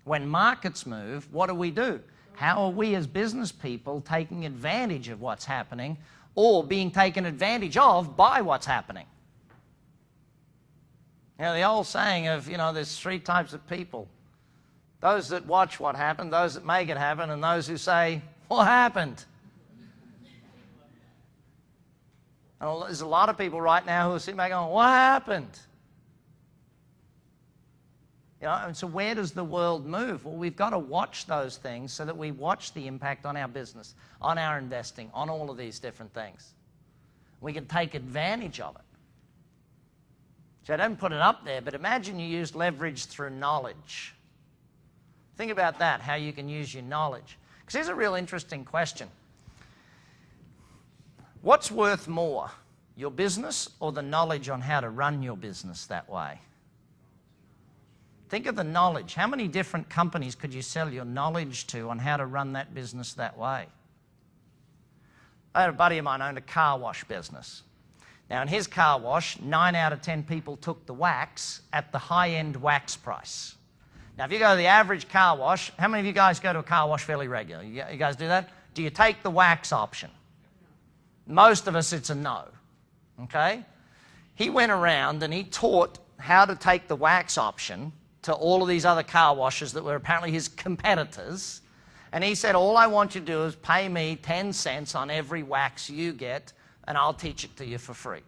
When markets move, what do? How are we as business people taking advantage of what's happening or being taken advantage of by what's happening? You know, the old saying of, you know, there's 3 types of people. Those that watch what happened, those that make it happen, and those who say, what happened? And there's a lot of people right now who are sitting back going, what happened? You know, and so where does the world move? Well, we've got to watch those things so that we watch the impact on our business, on our investing, on all of these different things. We can take advantage of it. So I don't put it up there, but imagine you use leverage through knowledge. Think about that, how you can use your knowledge. Because here's a real interesting question. What's worth more, your business or the knowledge on how to run your business that way? Think of the knowledge. How many different companies could you sell your knowledge to on how to run that business that way? I had a buddy of mine owned a car wash business. Now in his car wash, 9 out of 10 people took the wax at the high-end wax price. Now if you go to the average car wash, how many of you guys go to a car wash fairly regularly? You guys do that? Do you take the wax option? Most of us, it's a no. Okay? He went around and he taught how to take the wax option to all of these other car washes that were apparently his competitors. And he said, all I want you to do is pay me 10 cents on every wax you get, and I'll teach it to you for free.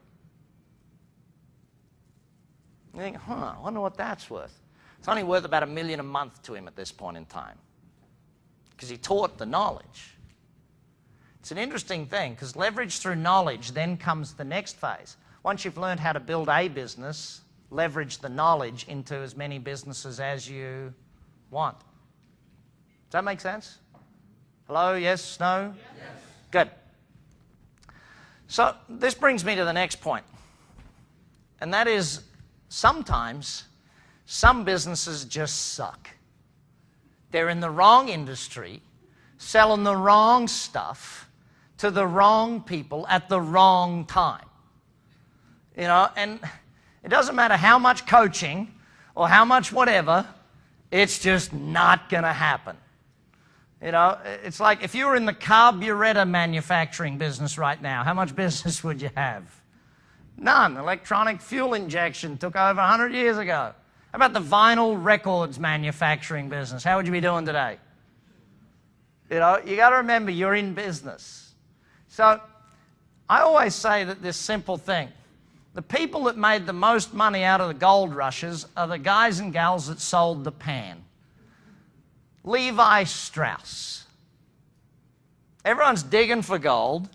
You think, I wonder what that's worth. It's only worth about $1 million a month to him at this point in time, because he taught the knowledge. It's an interesting thing, because leverage through knowledge, then comes the next phase. Once you've learned how to build a business, leverage the knowledge into as many businesses as you want. Does that make sense? Hello? Yes? No? Yes. Good. So this brings me to the next point. And that is, sometimes some businesses just suck. They're in the wrong industry, selling the wrong stuff to the wrong people at the wrong time. You know, and it doesn't matter how much coaching or how much whatever, it's just not going to happen. You know, it's like if you were in the carburetor manufacturing business right now, how much business would you have? None. Electronic fuel injection took over 100 years ago. How about the vinyl records manufacturing business? How would you be doing today? You know, you got to remember you're in business. So I always say that this simple thing, the people that made the most money out of the gold rushes are the guys and gals that sold the pan. Levi Strauss. Everyone's digging for gold.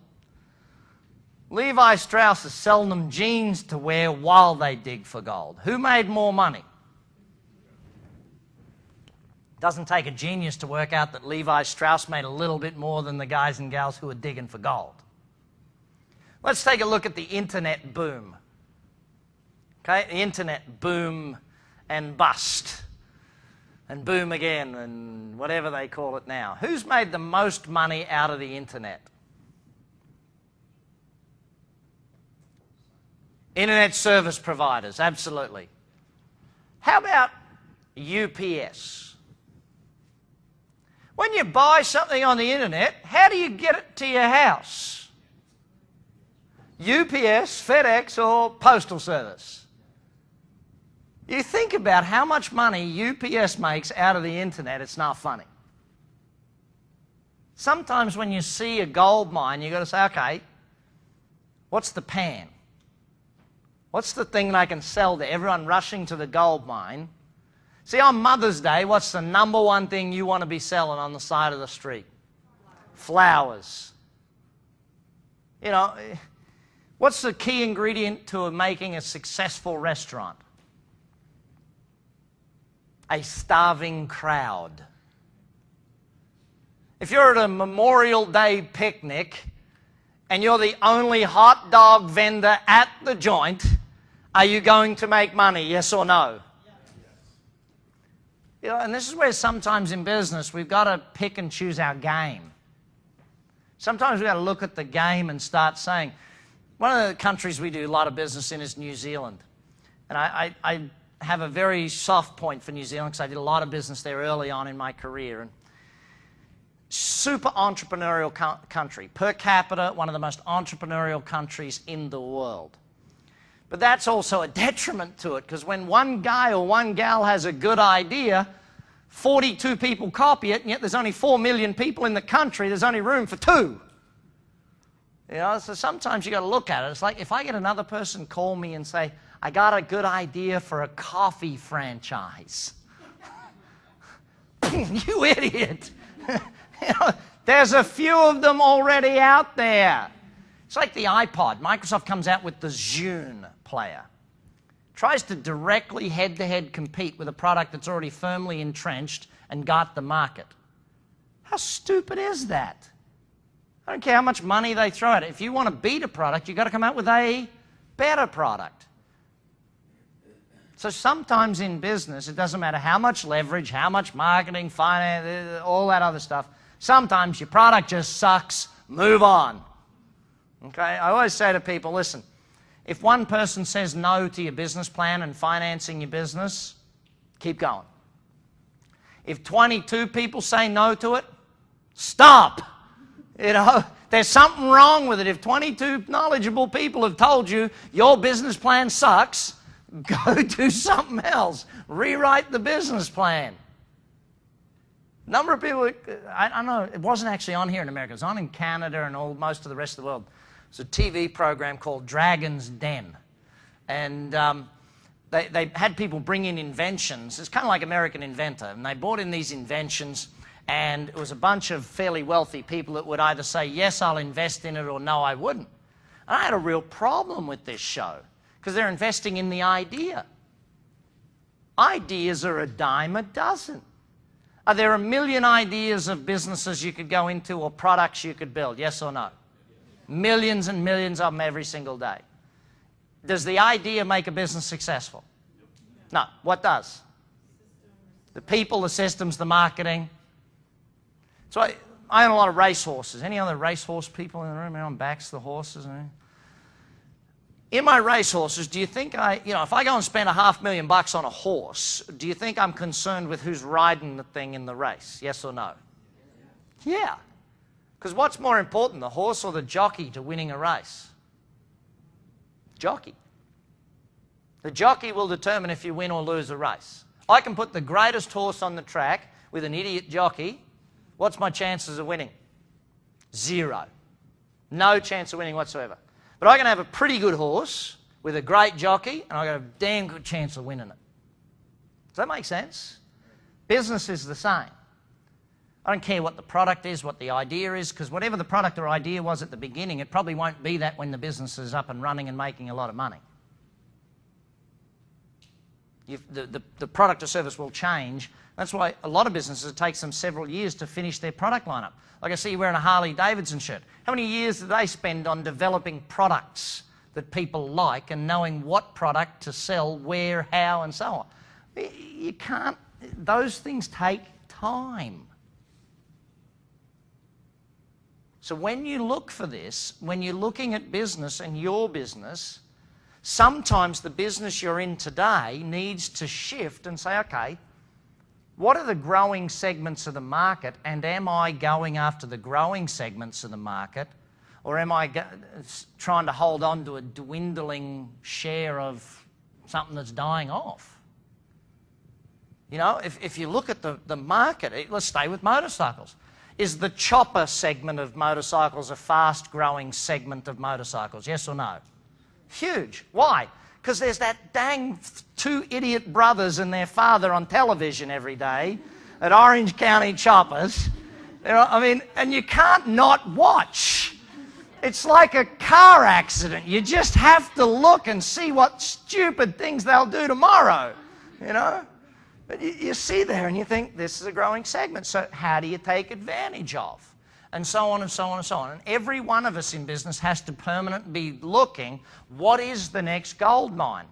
Levi Strauss is selling them jeans to wear while they dig for gold. Who made more money? Doesn't take a genius to work out that Levi Strauss made a little bit more than the guys and gals who were digging for gold. Let's take a look at the internet boom. Okay, the internet boom and bust. And boom again, and whatever they call it now. Who's made the most money out of the internet? Internet service providers, absolutely. How about UPS? When you buy something on the internet, how do you get it to your house? UPS, FedEx, or Postal Service? You think about how much money UPS makes out of the internet, it's not funny. Sometimes when you see a gold mine, you've got to say, okay, what's the pan? What's the thing that I can sell to everyone rushing to the gold mine? See, on Mother's Day, what's the number one thing you want to be selling on the side of the street? Flowers. You know, what's the key ingredient to making a successful restaurant? A starving crowd. If you're at a Memorial Day picnic and you're the only hot dog vendor at the joint, are you going to make money, yes or no? Yes. You know, and this is where sometimes in business we've got to pick and choose our game. Sometimes we've got to look at the game and start saying, one of the countries we do a lot of business in is New Zealand. And I have a very soft point for New Zealand because I did a lot of business there early on in my career. And super entrepreneurial country. Per capita, one of the most entrepreneurial countries in the world. But that's also a detriment to it because when one guy or one gal has a good idea, 42 people copy it, and yet there's only 4 million people in the country, there's only room for 2. You know, so sometimes you got to look at it. It's like if I get another person call me and say, I got a good idea for a coffee franchise. You idiot. You know, there's a few of them already out there. It's like the iPod. Microsoft comes out with the Zune player. Tries to directly head-to-head compete with a product that's already firmly entrenched and got the market. How stupid is that? I don't care how much money they throw at it. If you want to beat a product, you've got to come out with a better product. So sometimes in business, it doesn't matter how much leverage, how much marketing, finance, all that other stuff. Sometimes your product just sucks, move on. Okay? I always say to people, listen, if one person says no to your business plan and financing your business, keep going. If 22 people say no to it, stop. You know, there's something wrong with it. If 22 knowledgeable people have told you your business plan sucks, go do something else. Rewrite the business plan. Number of people, I don't know, it wasn't actually on here in America. It was on in Canada and most of the rest of the world. It's a TV program called Dragon's Den. And they had people bring in inventions. It's kind of like American Inventor. And they brought in these inventions, and it was a bunch of fairly wealthy people that would either say, yes, I'll invest in it, or no, I wouldn't. And I had a real problem with this show because they're investing in the idea. Ideas are a dime a dozen. Are there a million ideas of businesses you could go into or products you could build? Yes or no? Millions and millions of them every single day. Does the idea make a business successful? No. What does? The people, the systems, the marketing. So I own a lot of racehorses. Any other racehorse people in the room? Anyone backs the horses? In my racehorses, do you think if I go and spend $500,000 on a horse, do you think I'm concerned with who's riding the thing in the race? Yes or no? Yeah. Because what's more important, the horse or the jockey to winning a race? Jockey. The jockey will determine if you win or lose a race. I can put the greatest horse on the track with an idiot jockey. What's my chances of winning? 0. No chance of winning whatsoever. But I can have a pretty good horse with a great jockey, and I've got a damn good chance of winning it. Does that make sense? Business is the same. I don't care what the product is, what the idea is, because whatever the product or idea was at the beginning, it probably won't be that when the business is up and running and making a lot of money. The product or service will change. That's why a lot of businesses, it takes them several years to finish their product lineup. Like I see you wearing a Harley Davidson shirt. How many years do they spend on developing products that people like and knowing what product to sell, where, how, and so on? You can't, those things take time. So when you look for this, when you're looking at business and your business, sometimes the business you're in today needs to shift and say, okay, what are the growing segments of the market, and am I going after the growing segments of the market, or am I trying to hold on to a dwindling share of something that's dying off? You know, if you look at the market, let's stay with motorcycles. Is the chopper segment of motorcycles a fast-growing segment of motorcycles, yes or no? Huge. Why? Because there's that dang 2 idiot brothers and their father on television every day at Orange County Choppers. You know, I mean, and you can't not watch. It's like a car accident. You just have to look and see what stupid things they'll do tomorrow, you know. But you see there and you think, this is a growing segment. So how do you take advantage of? And so on and so on and so on. And every one of us in business has to permanently be looking, what is the next gold mine?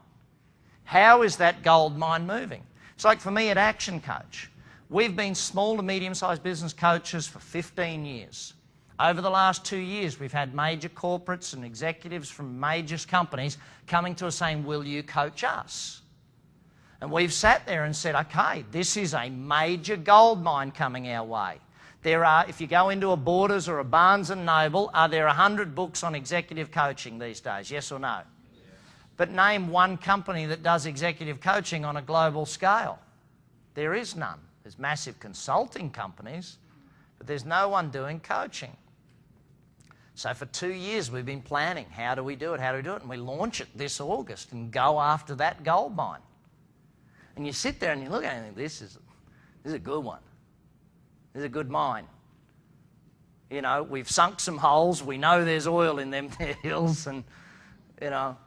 How is that gold mine moving? It's like for me at Action Coach. We've been small to medium-sized business coaches for 15 years. Over the last 2 years, we've had major corporates and executives from major companies coming to us saying, will you coach us? And we've sat there and said, okay, this is a major gold mine coming our way. There are, if you go into a Borders or a Barnes & Noble, are there 100 books on executive coaching these days, yes or no? Yeah. But name one company that does executive coaching on a global scale. There is none. There's massive consulting companies, but there's no one doing coaching. So for 2 years we've been planning, how do we do it, how do we do it? And we launch it this August and go after that gold mine. And you sit there and you look at it and think, this is a good one. This is a good mine. You know, we've sunk some holes. We know there's oil in them hills, and, you know,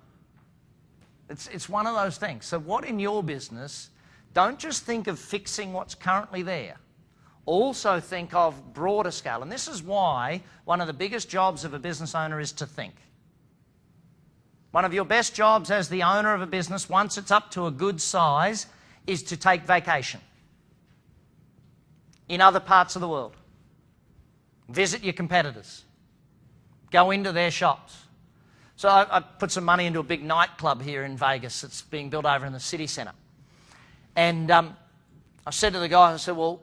it's one of those things. So what in your business, don't just think of fixing what's currently there. Also think of broader scale. And this is why one of the biggest jobs of a business owner is to think. One of your best jobs as the owner of a business, once it's up to a good size, is to take vacation in other parts of the world. Visit your competitors. Go into their shops. So I put some money into a big nightclub here in Vegas that's being built over in the city centre. And I said to the guy, I said, well,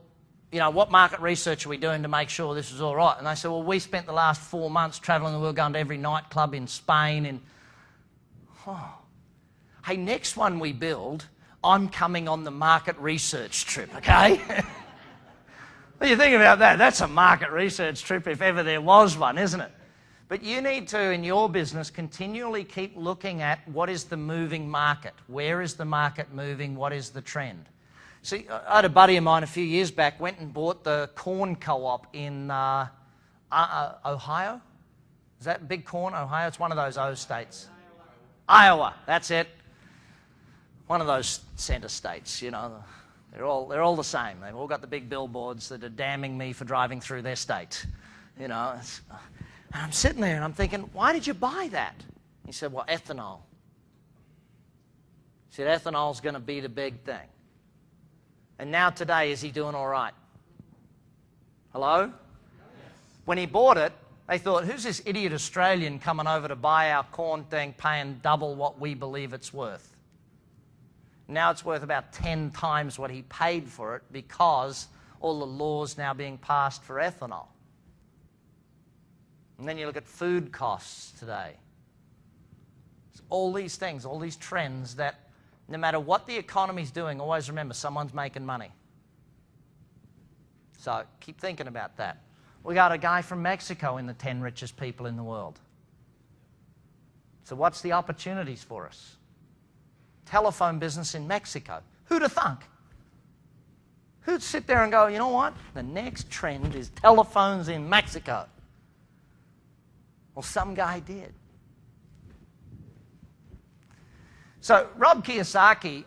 you know, what market research are we doing to make sure this is all right? And they said, well, we spent the last 4 months travelling the world, going to every nightclub in Spain. And, hey, next one we build, I'm coming on the market research trip, okay? What do you think about that? That's a market research trip if ever there was one, isn't it? But you need to, in your business, continually keep looking at what is the moving market. Where is the market moving? What is the trend? See, I had a buddy of mine a few years back went and bought the corn co-op in Ohio. Is that big corn, Ohio? It's one of those O states. Iowa, that's it. One of those centre states, you know. They're all the same. They've all got the big billboards that are damning me for driving through their state. You know, and I'm sitting there and I'm thinking, why did you buy that? He said, well, ethanol. He said, ethanol's going to be the big thing. And now today, is he doing all right? Hello? Yes. When he bought it, They thought, who's this idiot Australian coming over to buy our corn thing, paying double what we believe it's worth? Now it's worth about 10 times what he paid for it because all the laws now being passed for ethanol. And then you look at food costs today. It's all these things, all these trends that no matter what the economy's doing, always remember someone's making money. So keep thinking about that. We got a guy from Mexico in the 10 richest people in the world. So what's the opportunities for us? Telephone business in Mexico. Who'd have thunk? Who'd sit there and go, you know what? The next trend is telephones in Mexico. Well, some guy did. So Rob Kiyosaki,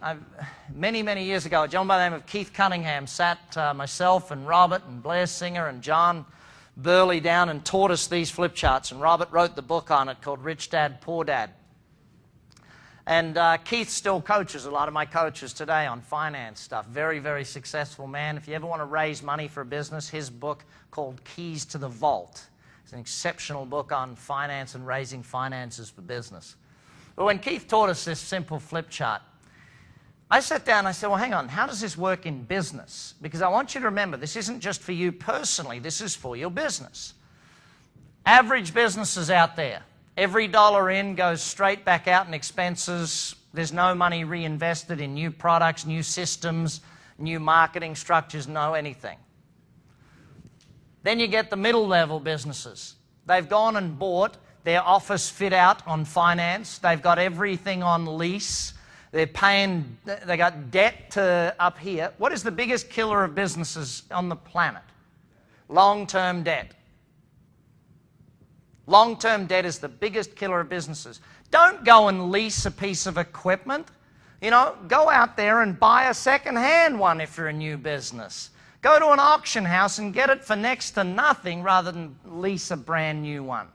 many, many years ago, a gentleman by the name of Keith Cunningham sat myself and Robert and Blair Singer and John Burley down and taught us these flip charts. And Robert wrote the book on it called Rich Dad, Poor Dad. And Keith still coaches a lot of my coaches today on finance stuff. Very, very successful man. If you ever want to raise money for a business, his book called Keys to the Vault. It's an exceptional book on finance and raising finances for business. But when Keith taught us this simple flip chart, I sat down and I said, well, hang on, how does this work in business? Because I want you to remember, this isn't just for you personally, this is for your business. Average businesses out there, every dollar in goes straight back out in expenses. There's no money reinvested in new products, new systems, new marketing structures, no anything. Then you get the middle-level businesses. They've gone and bought their office fit out on finance. They've got everything on lease. They're paying, they got debt to up here. What is the biggest killer of businesses on the planet? Long-term debt. Long-term debt is the biggest killer of businesses. Don't go and lease a piece of equipment. You know, go out there and buy a second-hand one if you're a new business. Go to an auction house and get it for next to nothing rather than lease a brand new one.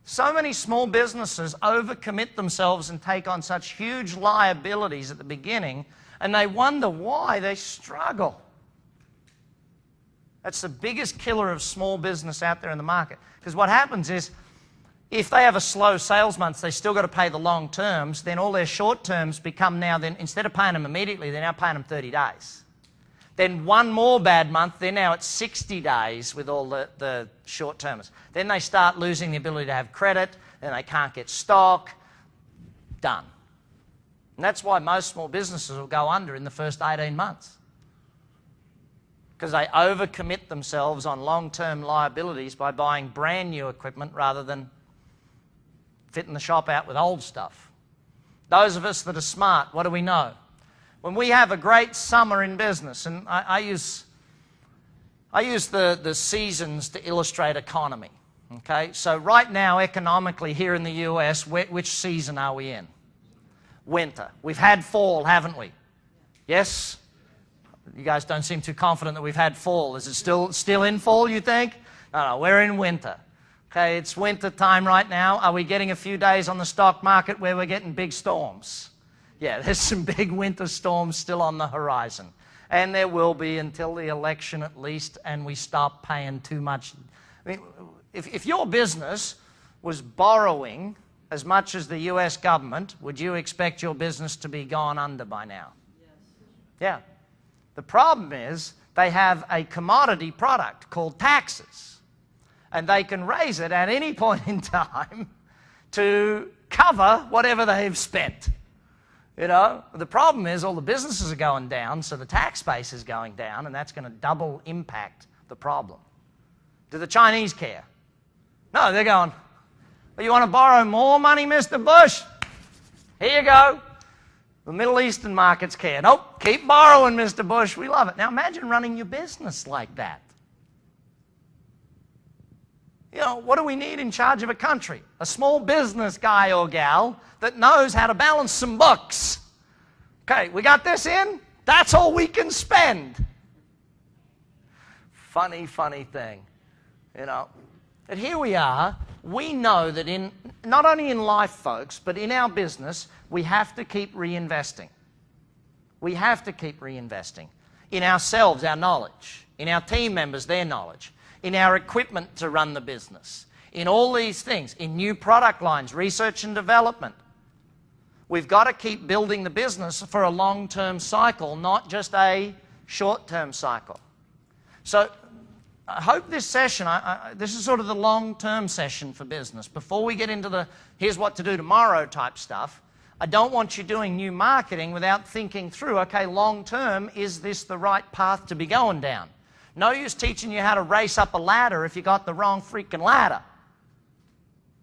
So many small businesses overcommit themselves and take on such huge liabilities at the beginning, and they wonder why they struggle. That's the biggest killer of small business out there in the market. Because what happens is, if they have a slow sales month, they still got to pay the long terms, then all their short terms become now, then instead of paying them immediately, they're now paying them 30 days. Then one more bad month, they're now at 60 days with all the short termers. Then they start losing the ability to have credit, then they can't get stock. Done. And that's why most small businesses will go under in the first 18 months. Because they overcommit themselves on long-term liabilities by buying brand new equipment rather than fitting the shop out with old stuff. Those of us that are smart, what do we know? When we have a great summer in business, and I use the seasons to illustrate economy, okay? So right now, economically, here in the US, which season are we in? Winter. We've had fall, haven't we? Yes? You guys don't seem too confident that we've had fall. Is it still in fall, you think? No, we're in winter. Okay, it's winter time right now. Are we getting a few days on the stock market where we're getting big storms? Yeah, there's some big winter storms still on the horizon. And there will be until the election at least, and we stop paying too much. I mean, if your business was borrowing as much as the US government, would you expect your business to be gone under by now? Yes. Yeah. The problem is they have a commodity product called taxes, and they can raise it at any point in time to cover whatever they've spent. You know, the problem is all the businesses are going down, so the tax base is going down, and that's going to double impact the problem. Do the Chinese care? No, they're going, well, you want to borrow more money, Mr. Bush? Here you go. The Middle Eastern markets care. Nope, keep borrowing, Mr. Bush. We love it. Now imagine running your business like that. You know, what do we need in charge of a country? A small business guy or gal that knows how to balance some books. Okay, we got this in. That's all we can spend. Funny, funny thing. You know, but here we are. We know that in, not only in life, folks, but in our business, we have to keep reinvesting. We have to keep reinvesting in ourselves, our knowledge, in our team members, their knowledge, in our equipment to run the business, in all these things, in new product lines, research and development. We've got to keep building the business for a long-term cycle, not just a short-term cycle. So I hope this session, this is sort of the long-term session for business. Before we get into the here's what to do tomorrow type stuff, I don't want you doing new marketing without thinking through, okay, long-term, is this the right path to be going down? No use teaching you how to race up a ladder if you got the wrong freaking ladder.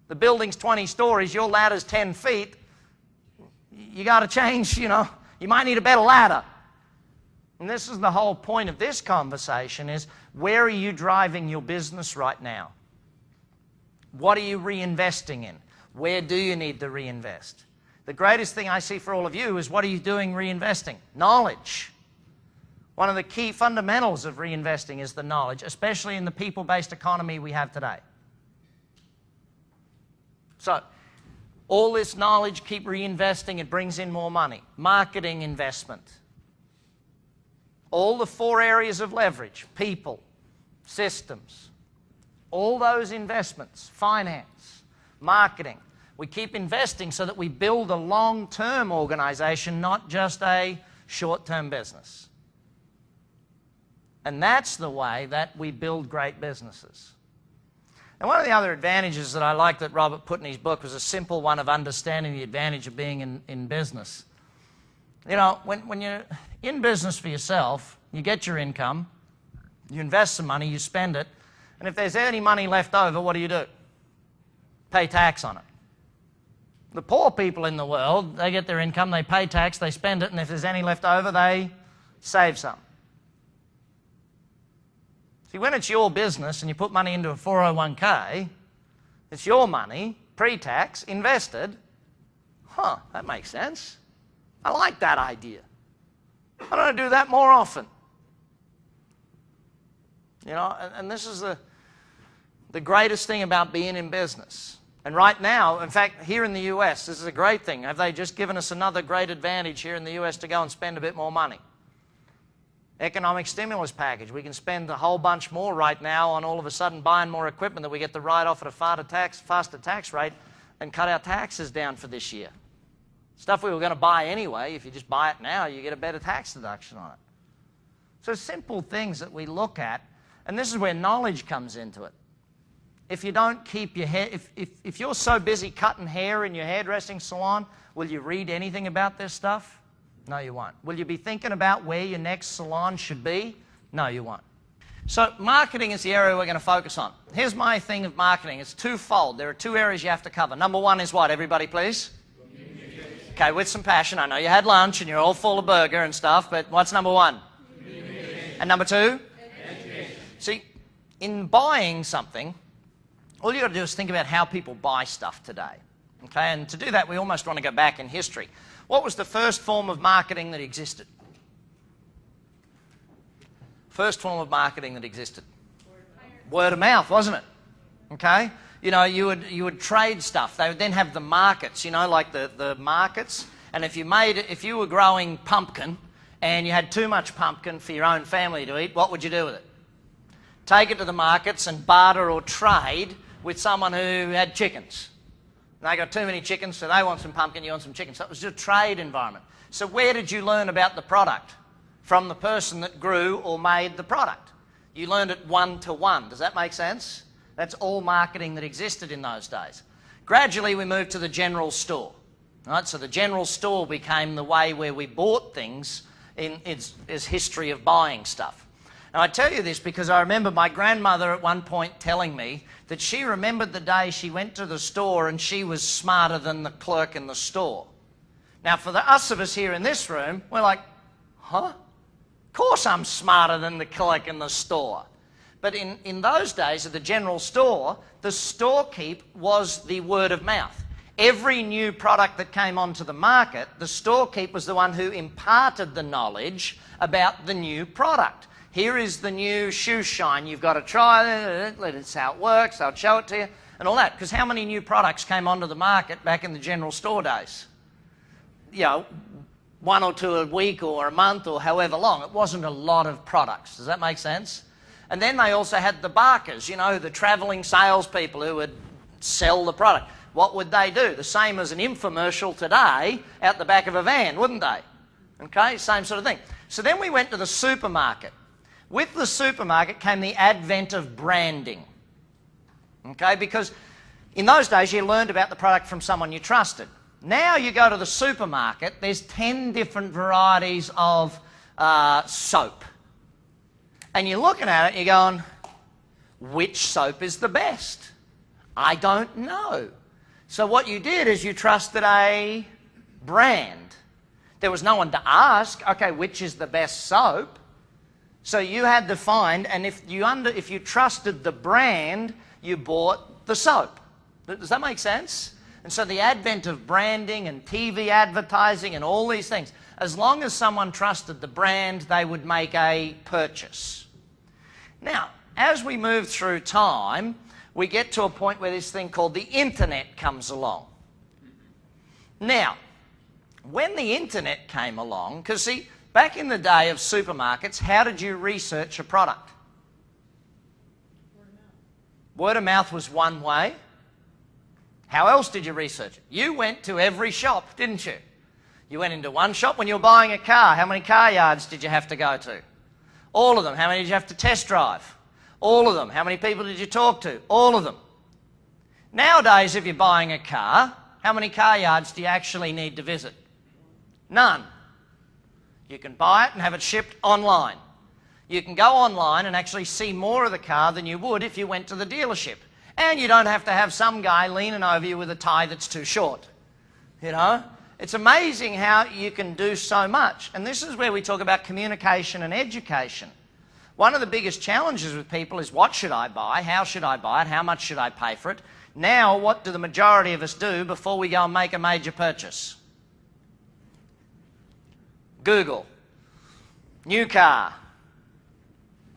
The building's 20 stories, your ladder's 10 feet. You got to change, you might need a better ladder. And this is the whole point of this conversation is, where are you driving your business right now? What are you reinvesting in? Where do you need to reinvest? The greatest thing I see for all of you is, what are you doing reinvesting? Knowledge. One of the key fundamentals of reinvesting is the knowledge, especially in the people-based economy we have today. So, all this knowledge, keep reinvesting, it brings in more money. Marketing investment. All the 4 areas of leverage, people, systems, all those investments, finance, marketing. We keep investing so that we build a long-term organization, not just a short-term business. And that's the way that we build great businesses. And one of the other advantages that I like that Robert put in his book was a simple one of understanding the advantage of being in business. When you're in business for yourself, you get your income, you invest some money, you spend it, and if there's any money left over, what do? Pay tax on it. The poor people in the world, they get their income, they pay tax, they spend it, and if there's any left over, they save some. See, when it's your business and you put money into a 401k, it's your money, pre-tax, invested. That makes sense. I like that idea. Why don't I do that more often? And this is the greatest thing about being in business. And right now, in fact, here in the US, this is a great thing. Have they just given us another great advantage here in the US to go and spend a bit more money? Economic stimulus package. We can spend a whole bunch more right now on all of a sudden buying more equipment that we get to write off at a faster tax rate and cut our taxes down for this year. Stuff we were going to buy anyway, if you just buy it now, you get a better tax deduction on it. So simple things that we look at, and this is where knowledge comes into it. If you don't keep your hair, if you're so busy cutting hair in your hairdressing salon, will you read anything about this stuff? No, you won't. Will you be thinking about where your next salon should be? No, you won't. So marketing is the area we're going to focus on. Here's my thing of marketing. It's twofold. There are 2 areas you have to cover. Number 1 is what, everybody, please? Okay, with some passion. I know you had lunch and you're all full of burger and stuff, but what's number 1? And number 2? See, in buying something, all you've got to do is think about how people buy stuff today. Okay, and to do that, we almost want to go back in history. What was the first form of marketing that existed? First form of marketing that existed? Word of mouth, wasn't it? Okay? You would trade stuff. They would then have the markets, like the markets. And if you were growing pumpkin and you had too much pumpkin for your own family to eat, what would you do with it? Take it to the markets and barter or trade with someone who had chickens. They got too many chickens, so they want some pumpkin, you want some chicken. So it was a trade environment. So where did you learn about the product? From the person that grew or made the product. You learned it one-to-one. Does that make sense? That's all marketing that existed in those days. Gradually, we moved to the general store. Right? So the general store became the way where we bought things in its history of buying stuff. Now, I tell you this because I remember my grandmother at one point telling me that she remembered the day she went to the store and she was smarter than the clerk in the store. Now, for us of us here in this room, we're like, huh? Of course I'm smarter than the clerk in the store. But in those days at the general store, the storekeep was the word of mouth. Every new product that came onto the market, the storekeep was the one who imparted the knowledge about the new product. Here is the new shoe shine. You've got to try it. It's how it works. I'll show it to you and all that. Because how many new products came onto the market back in the general store days? 1 or 2 a week or a month or however long. It wasn't a lot of products. Does that make sense? And then they also had the barkers, you know, the travelling salespeople who would sell the product. What would they do? The same as an infomercial today out the back of a van, wouldn't they? Okay, same sort of thing. So then we went to the supermarket. With the supermarket came the advent of branding. Okay, because in those days you learned about the product from someone you trusted. Now you go to the supermarket, there's 10 different varieties of soap. And you're looking at it, you're going, which soap is the best? I don't know. So what you did is you trusted a brand. There was no one to ask, okay, which is the best soap? So you had to find, and if you trusted the brand, you bought the soap. Does that make sense? And so the advent of branding and TV advertising and all these things, as long as someone trusted the brand, they would make a purchase. Now, as we move through time, we get to a point where this thing called the internet comes along. Now, when the internet came along, because see, back in the day of supermarkets, how did you research a product? Word of mouth. Word of mouth was one way. How else did you research it? You went to every shop, didn't you? You went into one shop when you were buying a car. How many car yards did you have to go to? All of them. How many did you have to test drive? All of them. How many people did you talk to? All of them. Nowadays, if you're buying a car, how many car yards do you actually need to visit? None. You can buy it and have it shipped online. You can go online and actually see more of the car than you would if you went to the dealership. And you don't have to have some guy leaning over you with a tie that's too short. You know? It's amazing how you can do so much. And this is where we talk about communication and education. One of the biggest challenges with people is, what should I buy? How should I buy it? How much should I pay for it? Now, what do the majority of us do before we go and make a major purchase? Google. New car.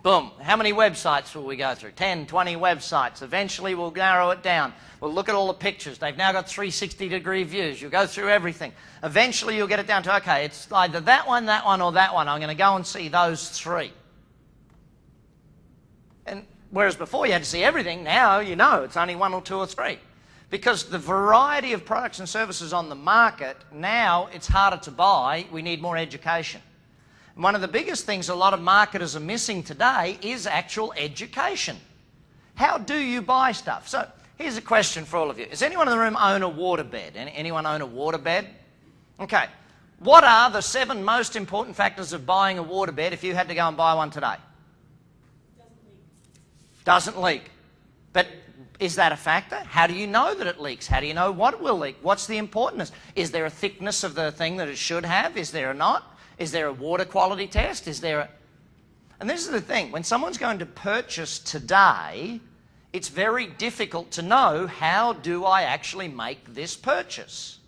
Boom. How many websites will we go through? 10, 20 websites. Eventually we'll narrow it down. We'll look at all the pictures. They've now got 360-degree views. You'll go through everything. Eventually you'll get it down to, okay, it's either that one, or that one. I'm going to go and see those three. And whereas before you had to see everything, now you know it's only one or two or three. Because the variety of products and services on the market, now it's harder to buy. We need more education. And one of the biggest things a lot of marketers are missing today is actual education. How do you buy stuff? So here's a question for all of you. Does anyone in the room own a waterbed? Anyone own a waterbed? Okay. What are the 7 most important factors of buying a waterbed if you had to go and buy one today? Doesn't leak. But is that a factor? How do you know that it leaks? How do you know what will leak? What's the importance? Is there a thickness of the thing that it should have? Is there not? Is there a water quality test? Is there a... And this is the thing. When someone's going to purchase today, it's very difficult to know, how do I actually make this purchase?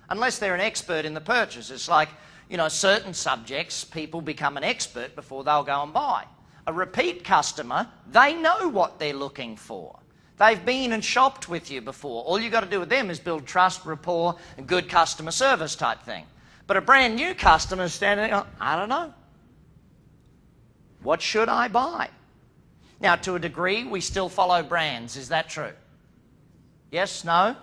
Unless they're an expert in the purchase. It's like, you know, certain subjects, people become an expert before they'll go and buy. A repeat customer, they know what they're looking for. They've been and shopped with you before. All you've got to do with them is build trust, rapport, and good customer service type thing. But a brand new customer is standing there, I don't know. What should I buy? Now, to a degree, we still follow brands. Is that true? Yes? No?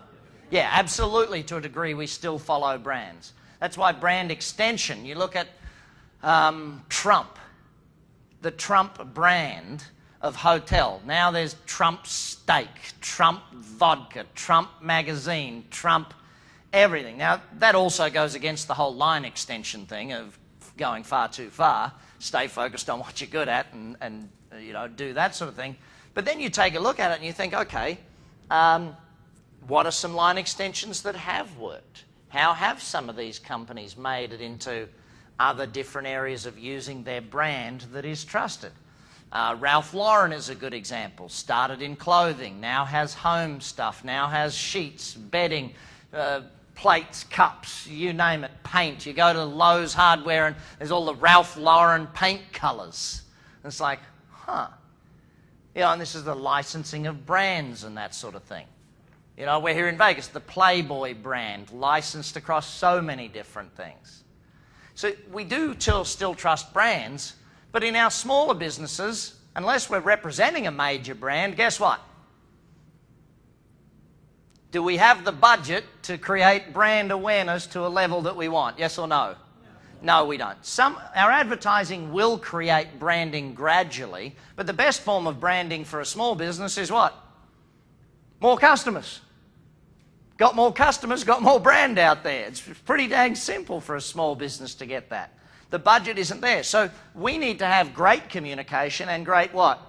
Yeah, absolutely. To a degree, we still follow brands. That's why brand extension, you look at Trump, the Trump brand of hotel. Now there's Trump steak, Trump vodka, Trump magazine, Trump everything. Now, that also goes against the whole line extension thing of going far too far. Stay focused on what you're good at and you know, do that sort of thing. But then you take a look at it and you think, okay, what are some line extensions that have worked? How have some of these companies made it into other different areas of using their brand that is trusted? Ralph Lauren is a good example. Started in clothing, now has home stuff, now has sheets, bedding, plates, cups, you name it, paint. You go to Lowe's Hardware and there's all the Ralph Lauren paint colours. It's like, huh. You know, and this is the licensing of brands and that sort of thing. You know, we're here in Vegas, the Playboy brand, licensed across so many different things. So we do still trust brands, but in our smaller businesses, unless we're representing a major brand, guess what? Do we have the budget to create brand awareness to a level that we want? Yes or no? No, we don't. Our advertising will create branding gradually, but the best form of branding for a small business is what? More customers. Got more customers, got more brand out there. It's pretty dang simple for a small business to get that. The budget isn't there. So we need to have great communication and great what?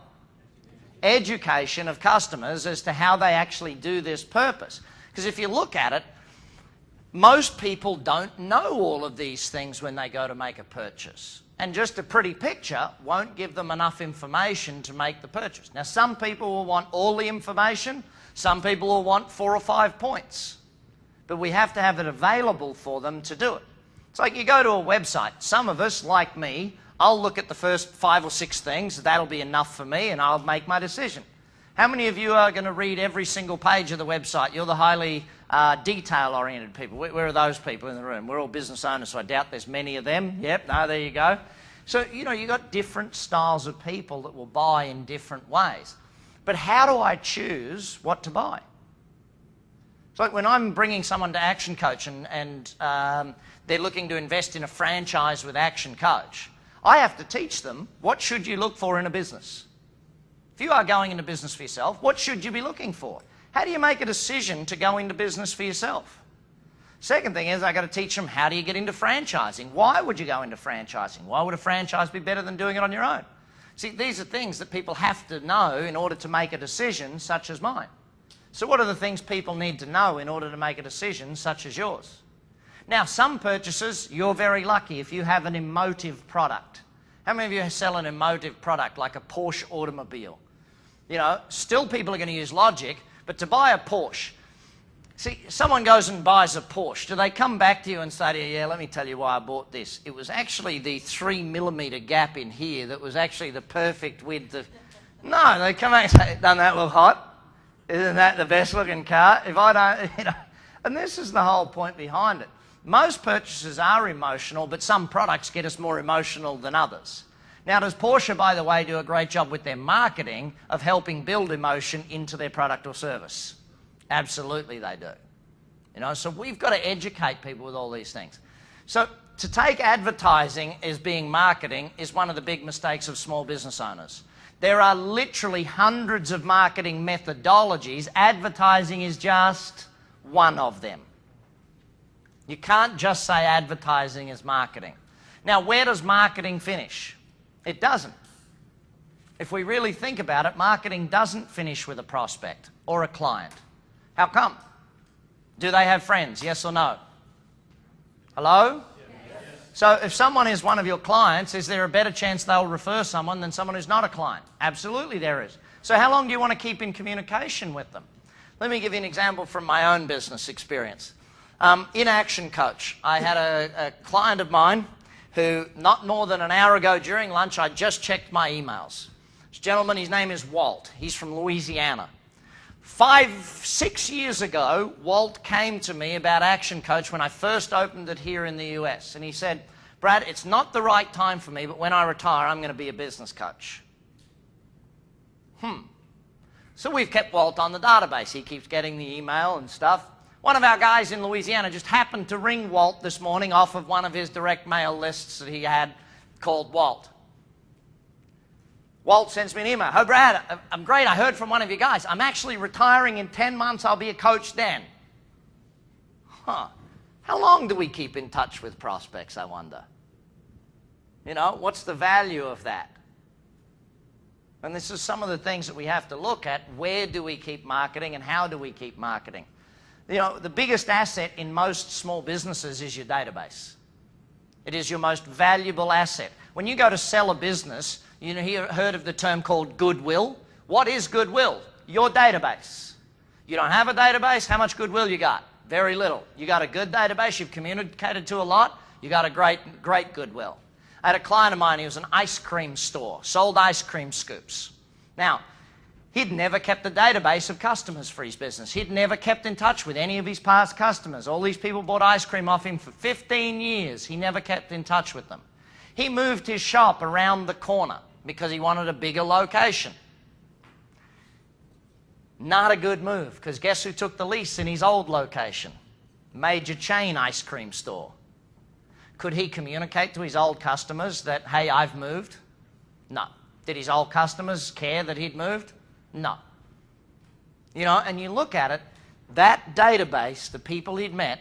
Education of customers as to how they actually do this purpose. Because if you look at it, most people don't know all of these things when they go to make a purchase. And just a pretty picture won't give them enough information to make the purchase. Now, some people will want all the information. Some people will want 4 or 5 points. But we have to have it available for them to do it. It's like you go to a website. Some of us, like me, I'll look at the first 5 or 6 things. That'll be enough for me, and I'll make my decision. How many of you are going to read every single page of the website? You're the highly detail-oriented people. Where are those people in the room? We're all business owners, so I doubt there's many of them. Yep, no, there you go. So, you know, you've got different styles of people that will buy in different ways. But how do I choose what to buy? It's like when I'm bringing someone to Action Coach and they're looking to invest in a franchise with Action Coach, I have to teach them what should you look for in a business. If you are going into business for yourself, what should you be looking for? How do you make a decision to go into business for yourself? Second thing is I've got to teach them how do you get into franchising. Why would you go into franchising? Why would a franchise be better than doing it on your own? See, these are things that people have to know in order to make a decision such as mine. So what are the things people need to know in order to make a decision such as yours? Now, some purchases, you're very lucky if you have an emotive product. How many of you sell an emotive product like a Porsche automobile? You know, still people are going to use logic, but to buy a Porsche, see, someone goes and buys a Porsche. Do they come back to you and say to you, yeah, let me tell you why I bought this. It was actually the 3mm gap in here that was actually the perfect width of... No, they come back and say, doesn't that look hot? Isn't that the best looking car? If I don't, you know... And this is the whole point behind it. Most purchases are emotional, but some products get us more emotional than others. Now, does Porsche, by the way, do a great job with their marketing of helping build emotion into their product or service? Absolutely they do. You know, so we've got to educate people with all these things. So to take advertising as being marketing is one of the big mistakes of small business owners. There are literally hundreds of marketing methodologies. Advertising is just one of them. You can't just say advertising is marketing. Now, where does marketing finish? It doesn't. If we really think about it, marketing doesn't finish with a prospect or a client. How come? Do they have friends? Yes or no? Hello? Yes. So if someone is one of your clients, is there a better chance they'll refer someone than someone who's not a client? Absolutely there is. So how long do you want to keep in communication with them? Let me give you an example from my own business experience. In Action Coach, I had a client of mine who, not more than an hour ago during lunch, I just checked my emails. This gentleman, his name is Walt. He's from Louisiana. 5-6 years ago, Walt came to me about Action Coach when I first opened it here in the US. And he said, Brad, it's not the right time for me, but when I retire, I'm going to be a business coach. So we've kept Walt on the database. He keeps getting the email and stuff. One of our guys in Louisiana just happened to ring Walt this morning off of one of his direct mail lists that he had called Walt. Walt sends me an email. Oh, Brad, I'm great. I heard from one of you guys. I'm actually retiring in 10 months. I'll be a coach then. How long do we keep in touch with prospects, I wonder? You know, what's the value of that? And this is some of the things that we have to look at. Where do we keep marketing and how do we keep marketing? You know, the biggest asset in most small businesses is your database. It is your most valuable asset. When you go to sell a business, you heard of the term called goodwill. What is goodwill? Your database. You don't have a database, how much goodwill you got? Very little. You got a good database, you've communicated to a lot, you got a great goodwill. I had a client of mine, he was an ice cream store, sold ice cream scoops. Now, he'd never kept a database of customers for his business. He'd never kept in touch with any of his past customers. All these people bought ice cream off him for 15 years. He never kept in touch with them. He moved his shop around the corner. because he wanted a bigger location. Not a good move, because guess who took the lease in his old location? Major chain ice cream store. Could he communicate to his old customers that, hey, I've moved? No. Did his old customers care that he'd moved? No. You know, and you look at it, that database, the people he'd met,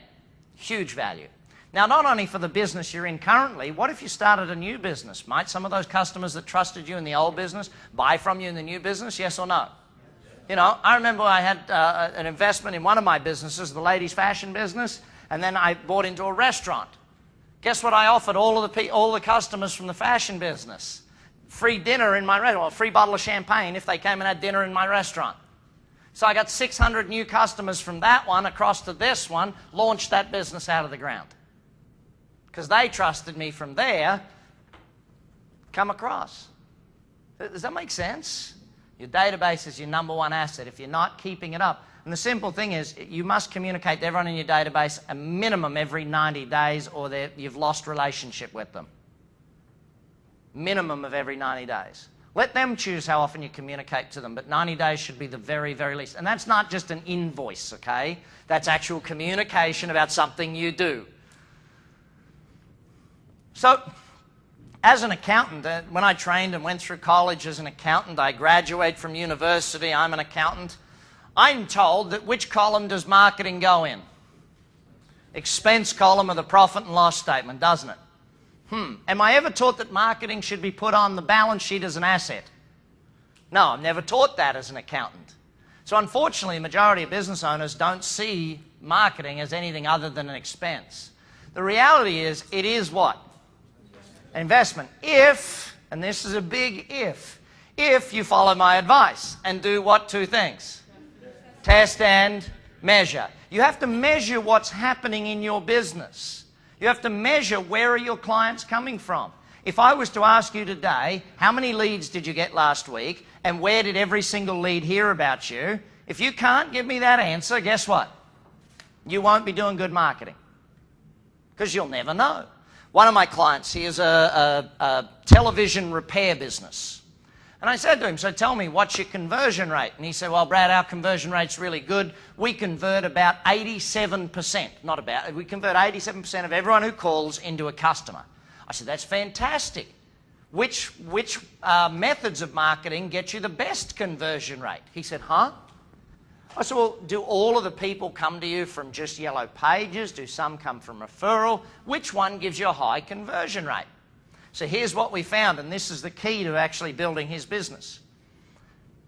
huge value. Now, not only for the business you're in currently, what if you started a new business? Might some of those customers that trusted you in the old business buy from you in the new business, yes or no? You know, I remember I had an investment in one of my businesses, the ladies' fashion business, and then I bought into a restaurant. Guess what I offered all the customers from the fashion business? Free dinner in my restaurant, a free bottle of champagne if they came and had dinner in my restaurant. So I got 600 new customers from that one across to this one, launched that business out of the ground. Because they trusted me from there, come across. Does that make sense? Your database is your number one asset if you're not keeping it up. And the simple thing is, you must communicate to everyone in your database a minimum every 90 days or you've lost relationship with them. Minimum of every 90 days. Let them choose how often you communicate to them, but 90 days should be the very, very least. And that's not just an invoice, okay? That's actual communication about something you do. So, as an accountant, when I trained and went through college as an accountant, I graduated from university, I'm an accountant, I'm told that which column does marketing go in? Expense column of the profit and loss statement, doesn't it? Am I ever taught that marketing should be put on the balance sheet as an asset? No, I'm never taught that as an accountant. So unfortunately, the majority of business owners don't see marketing as anything other than an expense. The reality is, it is what? Investment. If, and this is a big if you follow my advice and do what two things? Test and measure. You have to measure what's happening in your business. You have to measure where are your clients coming from. If I was to ask you today, how many leads did you get last week and where did every single lead hear about you? If you can't give me that answer, guess what? You won't be doing good marketing because you'll never know. One of my clients, he has a television repair business. And I said to him, so tell me, what's your conversion rate? And he said, well, Brad, our conversion rate's really good. We convert about 87%, not about, we convert 87% of everyone who calls into a customer. I said, that's fantastic. Which methods of marketing get you the best conversion rate? He said, huh? I said, well, do all of the people come to you from just yellow pages? Do some come from referral? Which one gives you a high conversion rate? So here's what we found, and this is the key to actually building his business.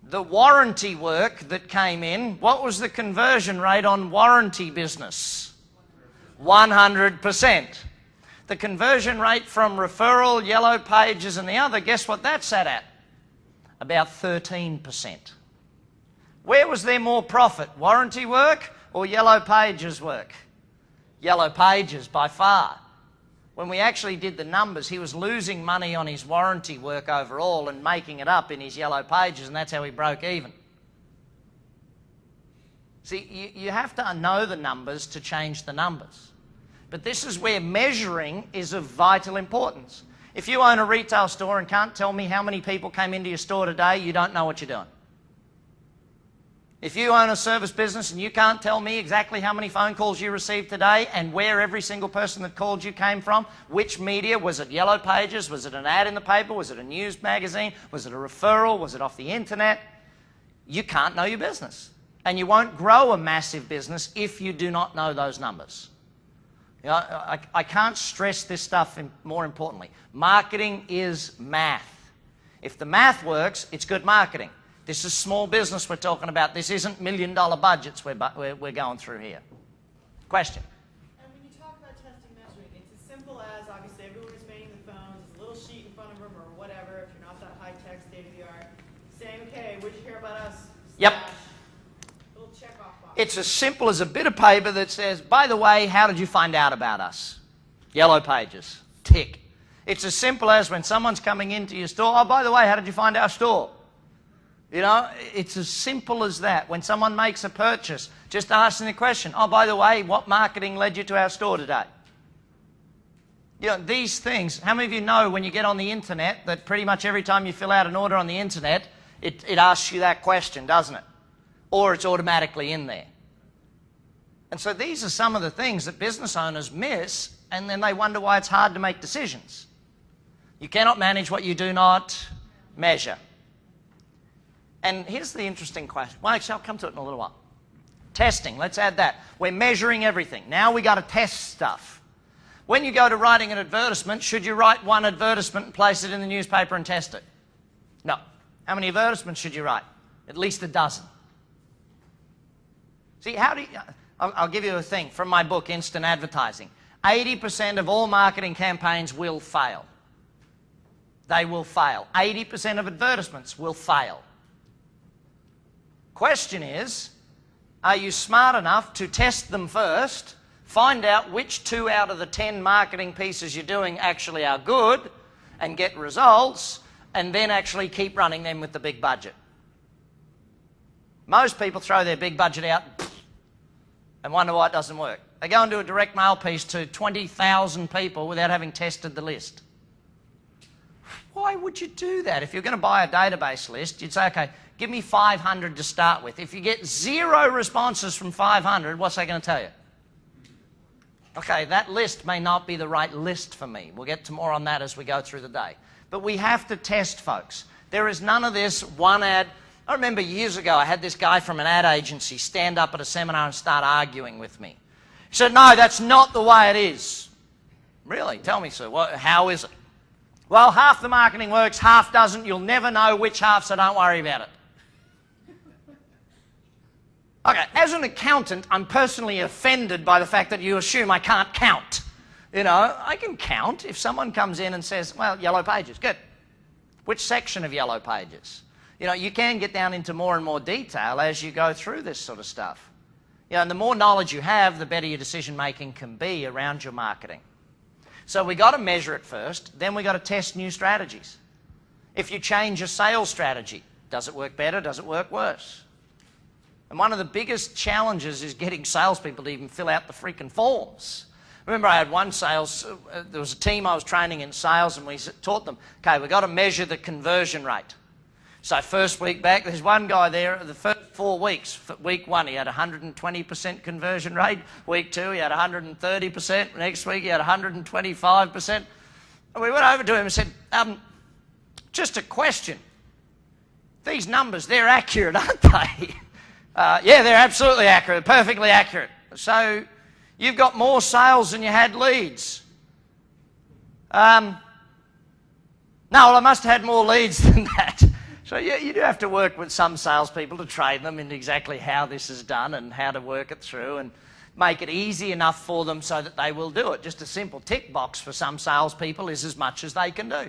The warranty work that came in, what was the conversion rate on warranty business? 100%. The conversion rate from referral, yellow pages, and the other, guess what that sat at? About 13%. Where was there more profit? Warranty work or yellow pages work? Yellow pages by far. When we actually did the numbers, he was losing money on his warranty work overall and making it up in his yellow pages, and that's how he broke even. See, you have to know the numbers to change the numbers. But this is where measuring is of vital importance. If you own a retail store and can't tell me how many people came into your store today, you don't know what you're doing. If you own a service business and you can't tell me exactly how many phone calls you received today and where every single person that called you came from, which media, was it yellow pages, was it an ad in the paper, was it a news magazine, was it a referral, was it off the internet, you can't know your business. And you won't grow a massive business if you do not know those numbers. You know, I can't stress this stuff more importantly. Marketing is math. If the math works, it's good marketing. This is small business we're talking about. This isn't million-dollar budgets we're going through here. Question? And when you talk about testing measuring, it's as simple as, obviously, everyone's manning the phones, there's a little sheet in front of them or whatever, if you're not that high-tech, state-of-the-art, saying, okay, what did you hear about us? Yep. Little check-off box. It's as simple as a bit of paper that says, by the way, how did you find out about us? Yellow pages. Tick. It's as simple as when someone's coming into your store, oh, by the way, how did you find our store? You know, it's as simple as that. When someone makes a purchase, just asking the question, oh, by the way, what marketing led you to our store today? You know, these things, how many of you know when you get on the internet that pretty much every time you fill out an order on the internet, it asks you that question, doesn't it? Or it's automatically in there. And so these are some of the things that business owners miss, and then they wonder why it's hard to make decisions. You cannot manage what you do not measure. And here's the interesting question. Well, actually, I'll come to it in a little while. Testing, let's add that. We're measuring everything. Now we got to test stuff. When you go to writing an advertisement, should you write one advertisement and place it in the newspaper and test it? No. How many advertisements should you write? At least a dozen. See, I'll give you a thing from my book, Instant Advertising. 80% of all marketing campaigns will fail. They will fail. 80% of advertisements will fail. Question is, are you smart enough to test them first, find out which 2 out of the 10 marketing pieces you're doing actually are good and get results, and then actually keep running them with the big budget? Most people throw their big budget out and wonder why it doesn't work. They go and do a direct mail piece to 20,000 people without having tested the list. Why would you do that? If you're going to buy a database list, you'd say, okay, give me 500 to start with. If you get 0 responses from 500, what's that going to tell you? Okay, that list may not be the right list for me. We'll get to more on that as we go through the day. But we have to test, folks. There is none of this one ad. I remember years ago I had this guy from an ad agency stand up at a seminar and start arguing with me. He said, no, that's not the way it is. Really? Tell me, sir. How is it? Well, half the marketing works, half doesn't. You'll never know which half, so don't worry about it. Okay, as an accountant, I'm personally offended by the fact that you assume I can't count. You know, I can count. If someone comes in and says, well, yellow pages, good. Which section of yellow pages? You know, you can get down into more and more detail as you go through this sort of stuff. You know, and the more knowledge you have, the better your decision-making can be around your marketing. So we got to measure it first, then we got to test new strategies. If you change your sales strategy, does it work better? Does it work worse? And one of the biggest challenges is getting salespeople to even fill out the freaking forms. Remember, I had one there was a team I was training in sales, and we taught them, okay, we've got to measure the conversion rate. So first week back, there's one guy there, the first 4 weeks. Week 1, he had 120% conversion rate. Week 2, he had 130%. Next week, he had 125%. And we went over to him and said, just a question. These numbers, they're accurate, aren't they? Yeah, they're absolutely accurate, perfectly accurate. So you've got more sales than you had leads. No, well, I must have had more leads than that. So you do have to work with some salespeople to train them in exactly how this is done and how to work it through and make it easy enough for them so that they will do it. Just a simple tick box for some salespeople is as much as they can do.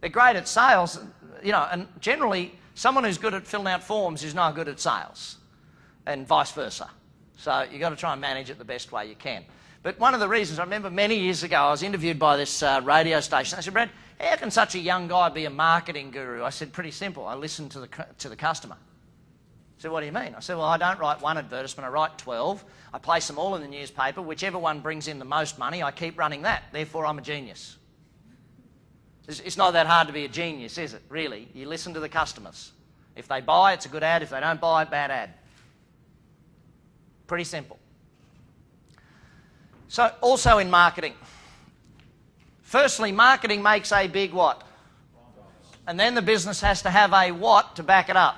They're great at sales, you know, and generally someone who's good at filling out forms is not good at sales, and vice versa. So you've got to try and manage it the best way you can. But one of the reasons, I remember many years ago, I was interviewed by this radio station. They said, Brad, how can such a young guy be a marketing guru? I said, pretty simple. I listen to the customer. I said, what do you mean? I said, well, I don't write one advertisement. I write 12. I place them all in the newspaper. Whichever one brings in the most money, I keep running that. Therefore, I'm a genius. It's not that hard to be a genius, is it? Really. You listen to the customers. If they buy, it's a good ad. If they don't buy, bad ad. Pretty simple. So, also in marketing. Firstly, marketing makes a big what? And then the business has to have a what to back it up?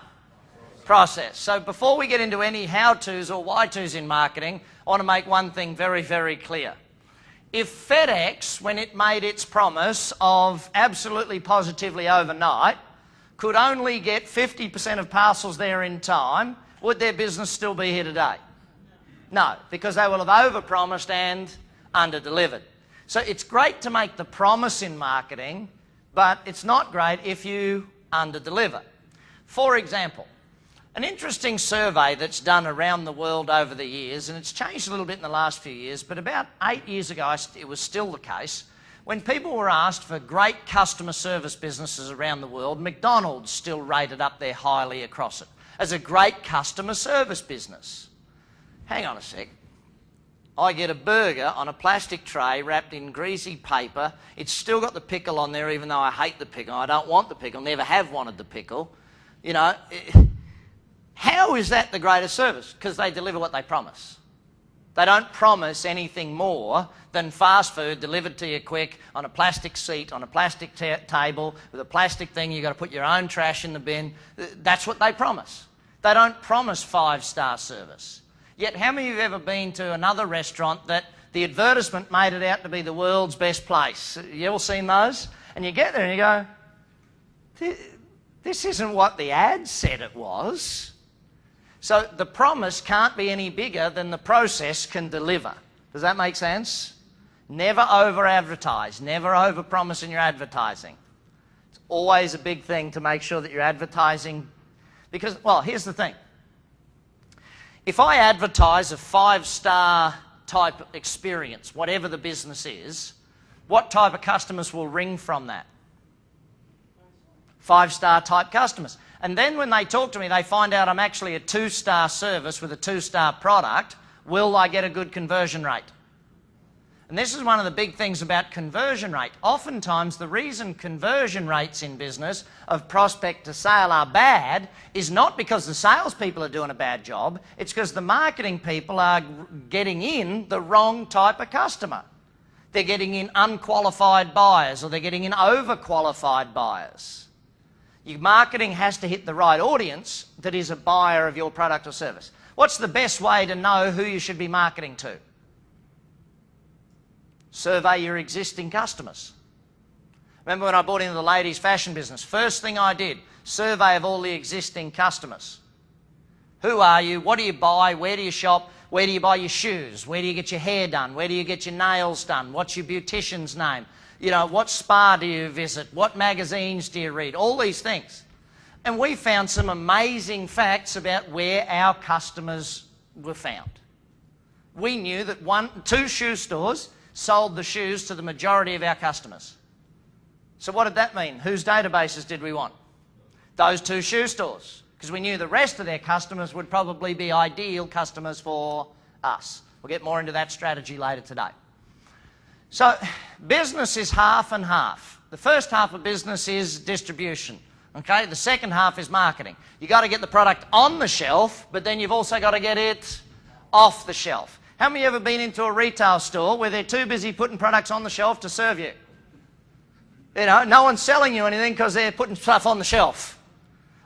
Process. So before we get into any how-tos or why-tos in marketing, I want to make one thing very, very clear. If FedEx, when it made its promise of absolutely positively overnight, could only get 50% of parcels there in time, would their business still be here today? No, because they will have overpromised and under-delivered. So it's great to make the promise in marketing, but it's not great if you under-deliver. For example, an interesting survey that's done around the world over the years, and it's changed a little bit in the last few years, but about 8 years ago it was still the case, when people were asked for great customer service businesses around the world, McDonald's still rated up there highly across it as a great customer service business. Hang on a sec. I get a burger on a plastic tray wrapped in greasy paper. It's still got the pickle on there, even though I hate the pickle. I don't want the pickle, never have wanted the pickle. You know, how is that the greatest service? Because they deliver what they promise. They don't promise anything more than fast food delivered to you quick on a plastic seat, on a plastic table, with a plastic thing. You've got to put your own trash in the bin. That's what they promise. They don't promise 5-star service. Yet how many of you have ever been to another restaurant that the advertisement made it out to be the world's best place? You all seen those? And you get there and you go, this isn't what the ad said it was. So the promise can't be any bigger than the process can deliver. Does that make sense? Never over-advertise. Never over-promise in your advertising. It's always a big thing to make sure that you're advertising. Because, well, here's the thing. If I advertise a 5-star type experience, whatever the business is, what type of customers will ring from that? 5-star type customers. And then when they talk to me, they find out I'm actually a 2-star service with a 2-star product. Will I get a good conversion rate? And this is one of the big things about conversion rate. Oftentimes, the reason conversion rates in business of prospect to sale are bad is not because the salespeople are doing a bad job. It's because the marketing people are getting in the wrong type of customer. They're getting in unqualified buyers, or they're getting in overqualified buyers. Your marketing has to hit the right audience that is a buyer of your product or service. What's the best way to know who you should be marketing to? Survey your existing customers. Remember when I bought into the ladies' fashion business? First thing I did, survey of all the existing customers. Who are you? What do you buy? Where do you shop? Where do you buy your shoes? Where do you get your hair done? Where do you get your nails done? What's your beautician's name? You know, what spa do you visit? What magazines do you read? All these things. And we found some amazing facts about where our customers were found. We knew that 2 shoe stores sold the shoes to the majority of our customers. So what did that mean? Whose databases did we want? Those 2 shoe stores. Because we knew the rest of their customers would probably be ideal customers for us. We'll get more into that strategy later today. So business is half and half. The first half of business is distribution. Okay? The second half is marketing. You've got to get the product on the shelf, but then you've also got to get it off the shelf. How many of you have ever been into a retail store where they're too busy putting products on the shelf to serve you? You know, no one's selling you anything because they're putting stuff on the shelf.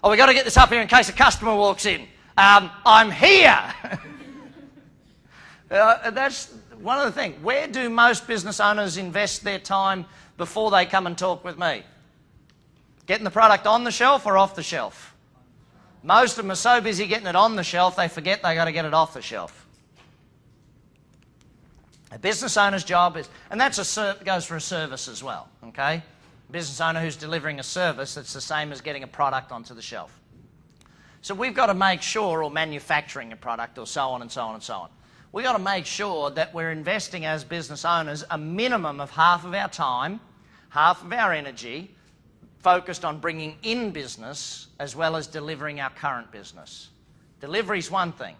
Oh, we've got to get this up here in case a customer walks in. I'm here. That's one of the things. Where do most business owners invest their time before they come and talk with me? Getting the product on the shelf or off the shelf? Most of them are so busy getting it on the shelf, they forget they got to get it off the shelf. A business owner's job is, and goes for a service as well, okay? A business owner who's delivering a service, it's the same as getting a product onto the shelf. So we've got to make sure, or manufacturing a product, or so on and so on and so on. We've got to make sure that we're investing as business owners a minimum of half of our time, half of our energy, focused on bringing in business as well as delivering our current business. Delivery's one thing.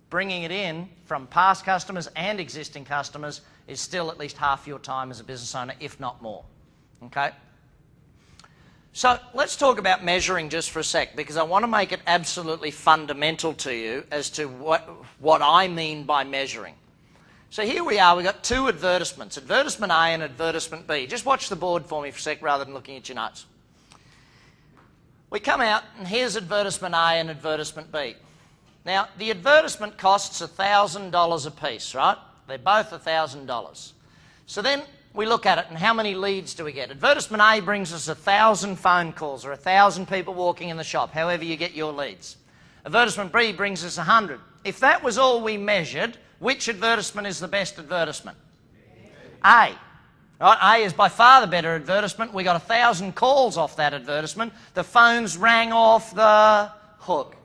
Bringing it in from past customers and existing customers is still at least half your time as a business owner, if not more. Okay? So let's talk about measuring just for a sec, because I want to make it absolutely fundamental to you as to what I mean by measuring. So here we are, we've got 2 advertisements, advertisement A and advertisement B. Just watch the board for me for a sec rather than looking at your notes. We come out and here's advertisement A and advertisement B. Now, the advertisement costs $1,000 a piece, right? They're both $1,000. So then we look at it, and how many leads do we get? Advertisement A brings us 1,000 phone calls, or 1,000 people walking in the shop, however you get your leads. Advertisement B brings us 100. If that was all we measured, which advertisement is the best advertisement? A. Right? A is by far the better advertisement. We got 1,000 calls off that advertisement. The phones rang off the hook.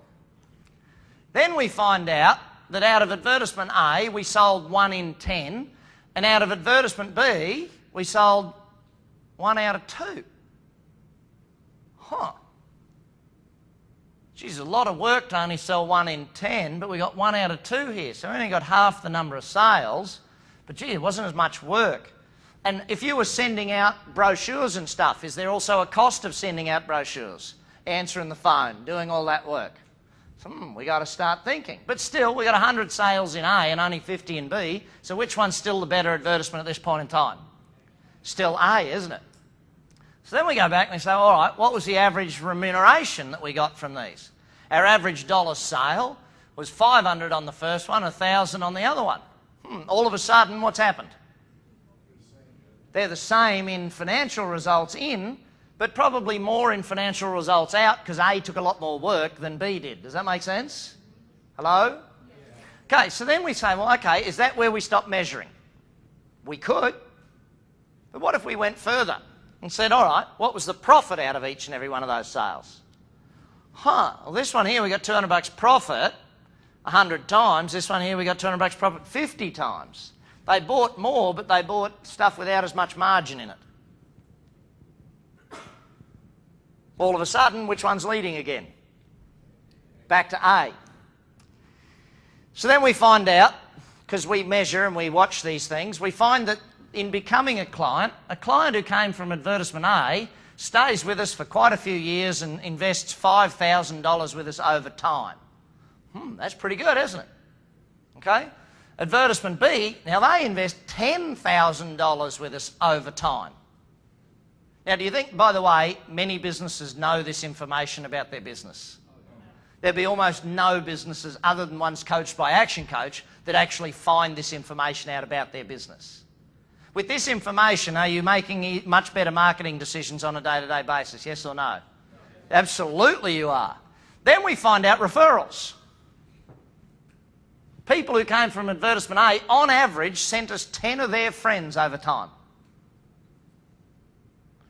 Then we find out that out of advertisement A, we sold 1 in 10, and out of advertisement B, we sold 1 out of 2. Huh. geez, a lot of work to only sell 1 in 10, but we got 1 out of 2 here. So we only got half the number of sales, but gee, it wasn't as much work. And if you were sending out brochures and stuff, is there also a cost of sending out brochures? Answering the phone, doing all that work. So we got to start thinking. But still, we got 100 sales in A and only 50 in B, so which one's still the better advertisement at this point in time? Still A, isn't it? So then we go back and we say, all right, what was the average remuneration that we got from these? Our average dollar sale was 500 on the first one, 1,000 on the other one. All of a sudden, what's happened? They're the same in financial results in, but probably more in financial results out because A took a lot more work than B did. Does that make sense? Hello? Yeah. Okay, so then we say, well, okay, is that where we stop measuring? We could, but what if we went further and said, all right, what was the profit out of each and every one of those sales? Well, this one here we got $200 profit 100 times. This one here we got $200 profit 50 times. They bought more, but they bought stuff without as much margin in it. All of a sudden, which one's leading again? Back to A. So then we find out, because we measure and we watch these things, we find that in becoming a client who came from advertisement A stays with us for quite a few years and invests $5,000 with us over time. That's pretty good, isn't it? Okay? Advertisement B, now they invest $10,000 with us over time. Now, do you think, by the way, many businesses know this information about their business? There'd be almost no businesses other than ones coached by Action Coach that actually find this information out about their business. With this information, are you making much better marketing decisions on a day-to-day basis, yes or no? Absolutely you are. Then we find out referrals. People who came from advertisement A, on average, sent us 10 of their friends over time.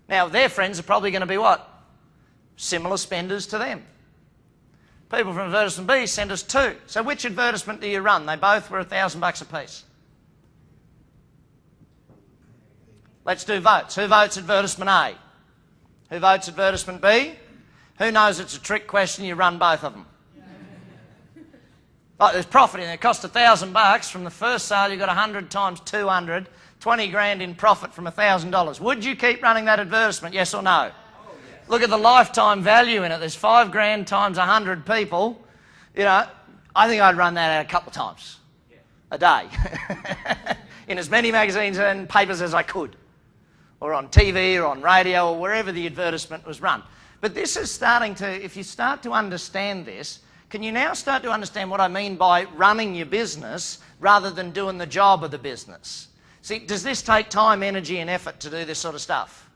Now, their friends are probably going to be what? Similar spenders to them. People from advertisement B sent us 2. So which advertisement do you run? They both were $1,000 a piece. Let's do votes. Who votes advertisement A? Who votes advertisement B? Who knows it's a trick question, you run both of them? Oh, there's profit in there. It cost $1,000. From the first sale, you got 100 times 200, 20 grand in profit from $1,000. Would you keep running that advertisement, yes or no? Oh, yes. Look at the lifetime value in it. There's 5 grand times 100 people. You know, I think I'd run that out a couple of times a day in as many magazines and papers as I could, or on TV or on radio or wherever the advertisement was run. But this is starting to, if you start to understand this, can you now start to understand what I mean by running your business rather than doing the job of the business? See, does this take time, energy and effort to do this sort of stuff?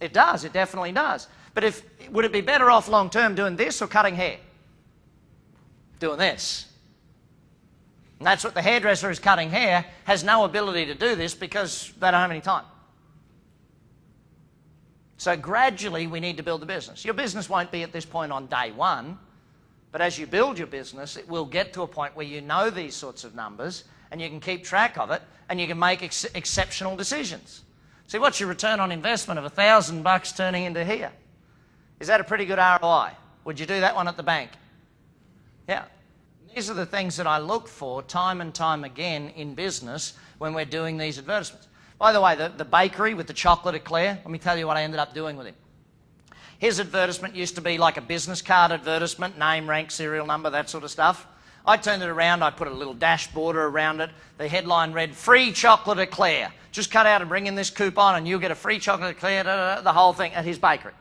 It does, it definitely does. But would it be better off long term doing this or cutting hair? Doing this. And that's what the hairdresser who's cutting hair has no ability to do this because they don't have any time. So gradually we need to build the business. Your business won't be at this point on day one, but as you build your business, it will get to a point where you know these sorts of numbers and you can keep track of it and you can make exceptional decisions. See, what's your return on investment of $1,000 turning into here? Is that a pretty good ROI? Would you do that one at the bank? Yeah. These are the things that I look for time and time again in business when we're doing these advertisements. By the way, the bakery with the chocolate eclair, let me tell you what I ended up doing with him. His advertisement used to be like a business card advertisement, name, rank, serial number, that sort of stuff. I turned it around, I put a little dash border around it. The headline read, free chocolate eclair. Just cut out and bring in this coupon and you'll get a free chocolate eclair, the whole thing at his bakery.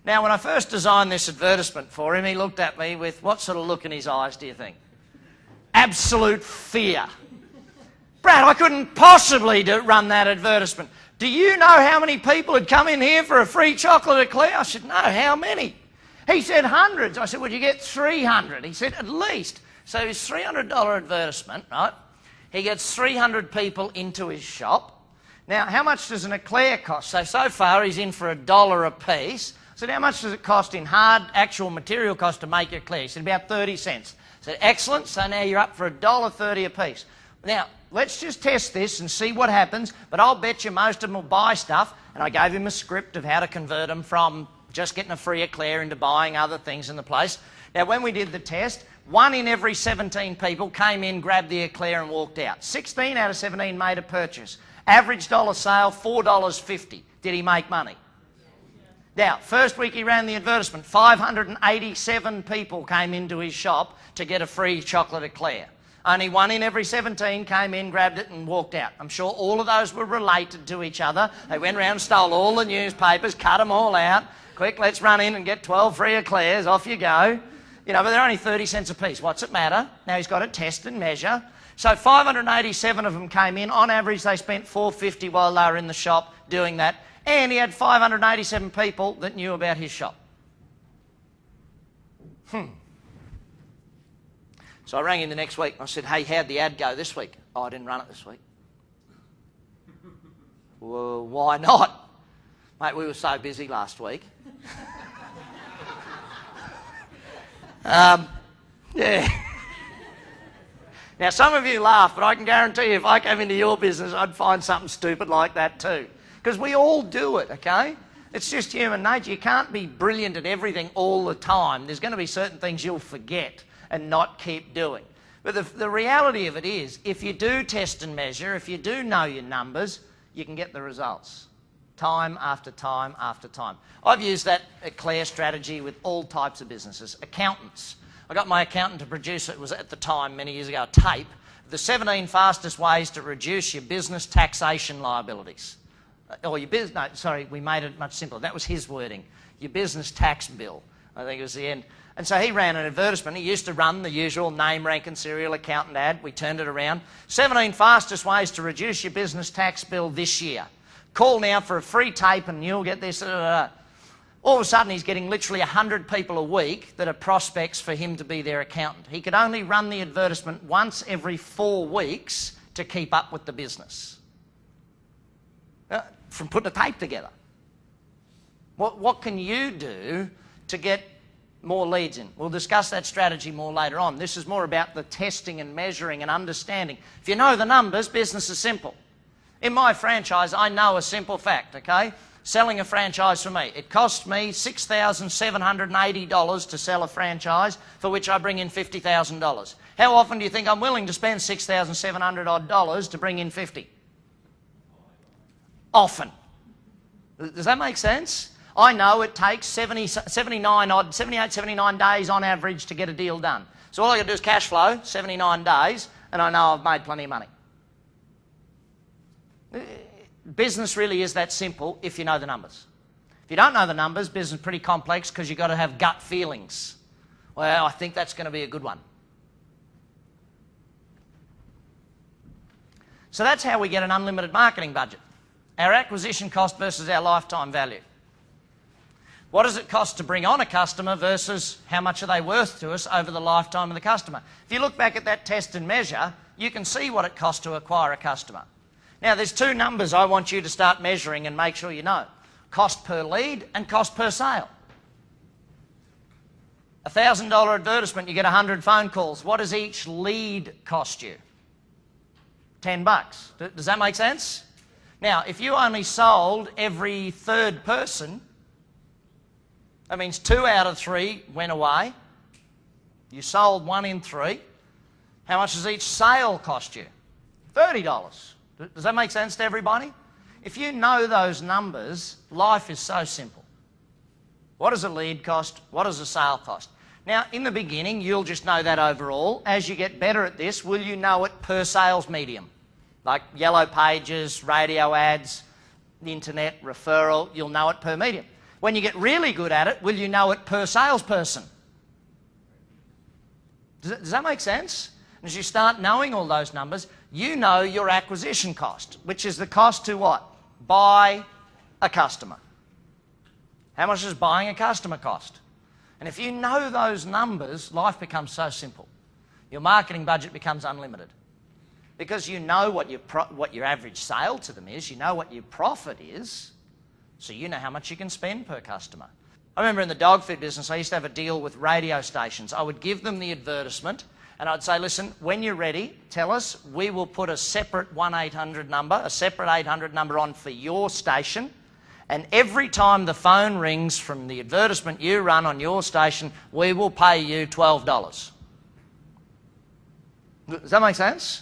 Now, when I first designed this advertisement for him, he looked at me with what sort of look in his eyes, do you think? Absolute fear. Brad, I couldn't possibly run that advertisement. Do you know how many people had come in here for a free chocolate eclair? I said, no, how many? He said hundreds. I said, would you get 300? He said, at least. So his $300 advertisement, right? He gets 300 people into his shop. Now, how much does an eclair cost? So far he's in for $1 a piece. I said, how much does it cost in hard actual material cost to make your eclair? He said, about 30 cents. I said, excellent. So now you're up for $1.30 a piece. Now, let's just test this and see what happens, but I'll bet you most of them will buy stuff. And I gave him a script of how to convert them from just getting a free eclair into buying other things in the place. Now, when we did the test, 1 in every 17 people came in, grabbed the eclair and walked out. 16 out of 17 made a purchase. Average dollar sale, $4.50. Did he make money? Now, first week he ran the advertisement, 587 people came into his shop to get a free chocolate eclair. Only 1 in every 17 came in, grabbed it and walked out. I'm sure all of those were related to each other. They went around, stole all the newspapers, cut them all out. Quick, let's run in and get 12 free eclairs, off you go. You know, but they're only 30 cents a piece. What's it matter? Now he's got to test and measure. So 587 of them came in. On average, they spent $4.50 while they were in the shop doing that. And he had 587 people that knew about his shop. So I rang him the next week. I said, hey, how'd the ad go this week? Oh, I didn't run it this week. Well, why not? Mate, we were so busy last week. Yeah. Now, some of you laugh, but I can guarantee you if I came into your business, I'd find something stupid like that too. Because we all do it, okay? It's just human nature. You can't be brilliant at everything all the time. There's going to be certain things you'll forget and not keep doing. But the reality of it is, if you do test and measure, if you do know your numbers, you can get the results. Time after time after time. I've used that eclair strategy with all types of businesses. Accountants. I got my accountant to produce, it was at the time, many years ago, a tape, the 17 fastest ways to reduce your business taxation liabilities. Or your business, no, sorry, we made it much simpler. That was his wording. Your business tax bill, I think it was the end. And so he ran an advertisement. He used to run the usual name, rank and serial accountant ad. We turned it around. 17 fastest ways to reduce your business tax bill this year. Call now for a free tape and you'll get this. All of a sudden, he's getting literally 100 people a week that are prospects for him to be their accountant. He could only run the advertisement once every 4 weeks to keep up with the business. From putting a tape together. What can you do to get more leads in? We'll discuss that strategy more later on. This is more about the testing and measuring and understanding. If you know the numbers, business is simple. In my franchise, I know a simple fact, okay? Selling a franchise for me. It costs me $6,780 to sell a franchise, for which I bring in $50,000. How often do you think I'm willing to spend $6,700 to bring in 50? Often. Does that make sense? I know it takes 78, 79 days on average to get a deal done. So all I got to do is cash flow, 79 days, and I know I've made plenty of money. Business really is that simple if you know the numbers. If you don't know the numbers, business is pretty complex because you've got to have gut feelings. Well, I think that's going to be a good one. So that's how we get an unlimited marketing budget. Our acquisition cost versus our lifetime value. What does it cost to bring on a customer versus how much are they worth to us over the lifetime of the customer? If you look back at that test and measure, you can see what it costs to acquire a customer. Now, there's 2 numbers I want you to start measuring and make sure you know. Cost per lead and cost per sale. A $1,000 advertisement, you get 100 phone calls. What does each lead cost you? $10. Does that make sense? Now, if you only sold every 3rd person, that means 2 out of 3 went away. You sold 1 in 3. How much does each sale cost you? $30. Does that make sense to everybody? If you know those numbers, life is so simple. What does a lead cost? What does a sale cost? Now, in the beginning, you'll just know that overall. As you get better at this, will you know it per sales medium? Like yellow pages, radio ads, the internet, referral, you'll know it per medium. When you get really good at it, will you know it per salesperson? Does that make sense? And as you start knowing all those numbers, you know your acquisition cost, which is the cost to what? Buy a customer. How much does buying a customer cost? And if you know those numbers, life becomes so simple. Your marketing budget becomes unlimited. Because you know what your average sale to them is, you know what your profit is, so you know how much you can spend per customer. I remember in the dog food business, I used to have a deal with radio stations. I would give them the advertisement, and I'd say, listen, when you're ready, tell us, we will put a separate 1-800 number, a separate 800 number on for your station, And every time the phone rings from the advertisement you run on your station, we will pay you $12. Does that make sense?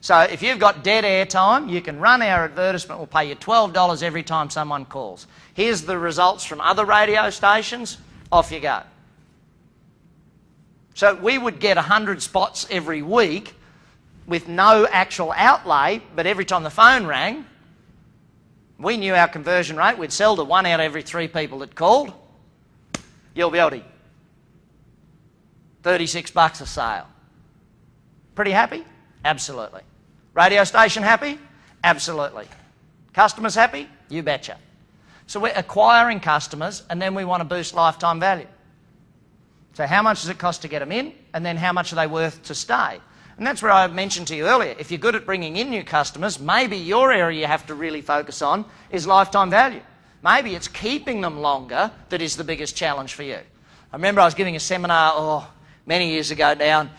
So if you've got dead air time, you can run our advertisement. We'll pay you $12 every time someone calls. Here's the results from other radio stations. Off you go. So we would get 100 spots every week with no actual outlay, but every time the phone rang, we knew our conversion rate. We'd sell to 1 out of every 3 people that called. You'll be able 36 bucks a sale. Pretty happy? Absolutely. Radio station happy? Absolutely. Customers happy? You betcha. So we're acquiring customers, and then we want to boost lifetime value. So how much does it cost to get them in, and then how much are they worth to stay? And that's where I mentioned to you earlier, if you're good at bringing in new customers, maybe your area you have to really focus on is lifetime value. Maybe it's keeping them longer that is the biggest challenge for you. I remember I was giving a seminar many years ago now.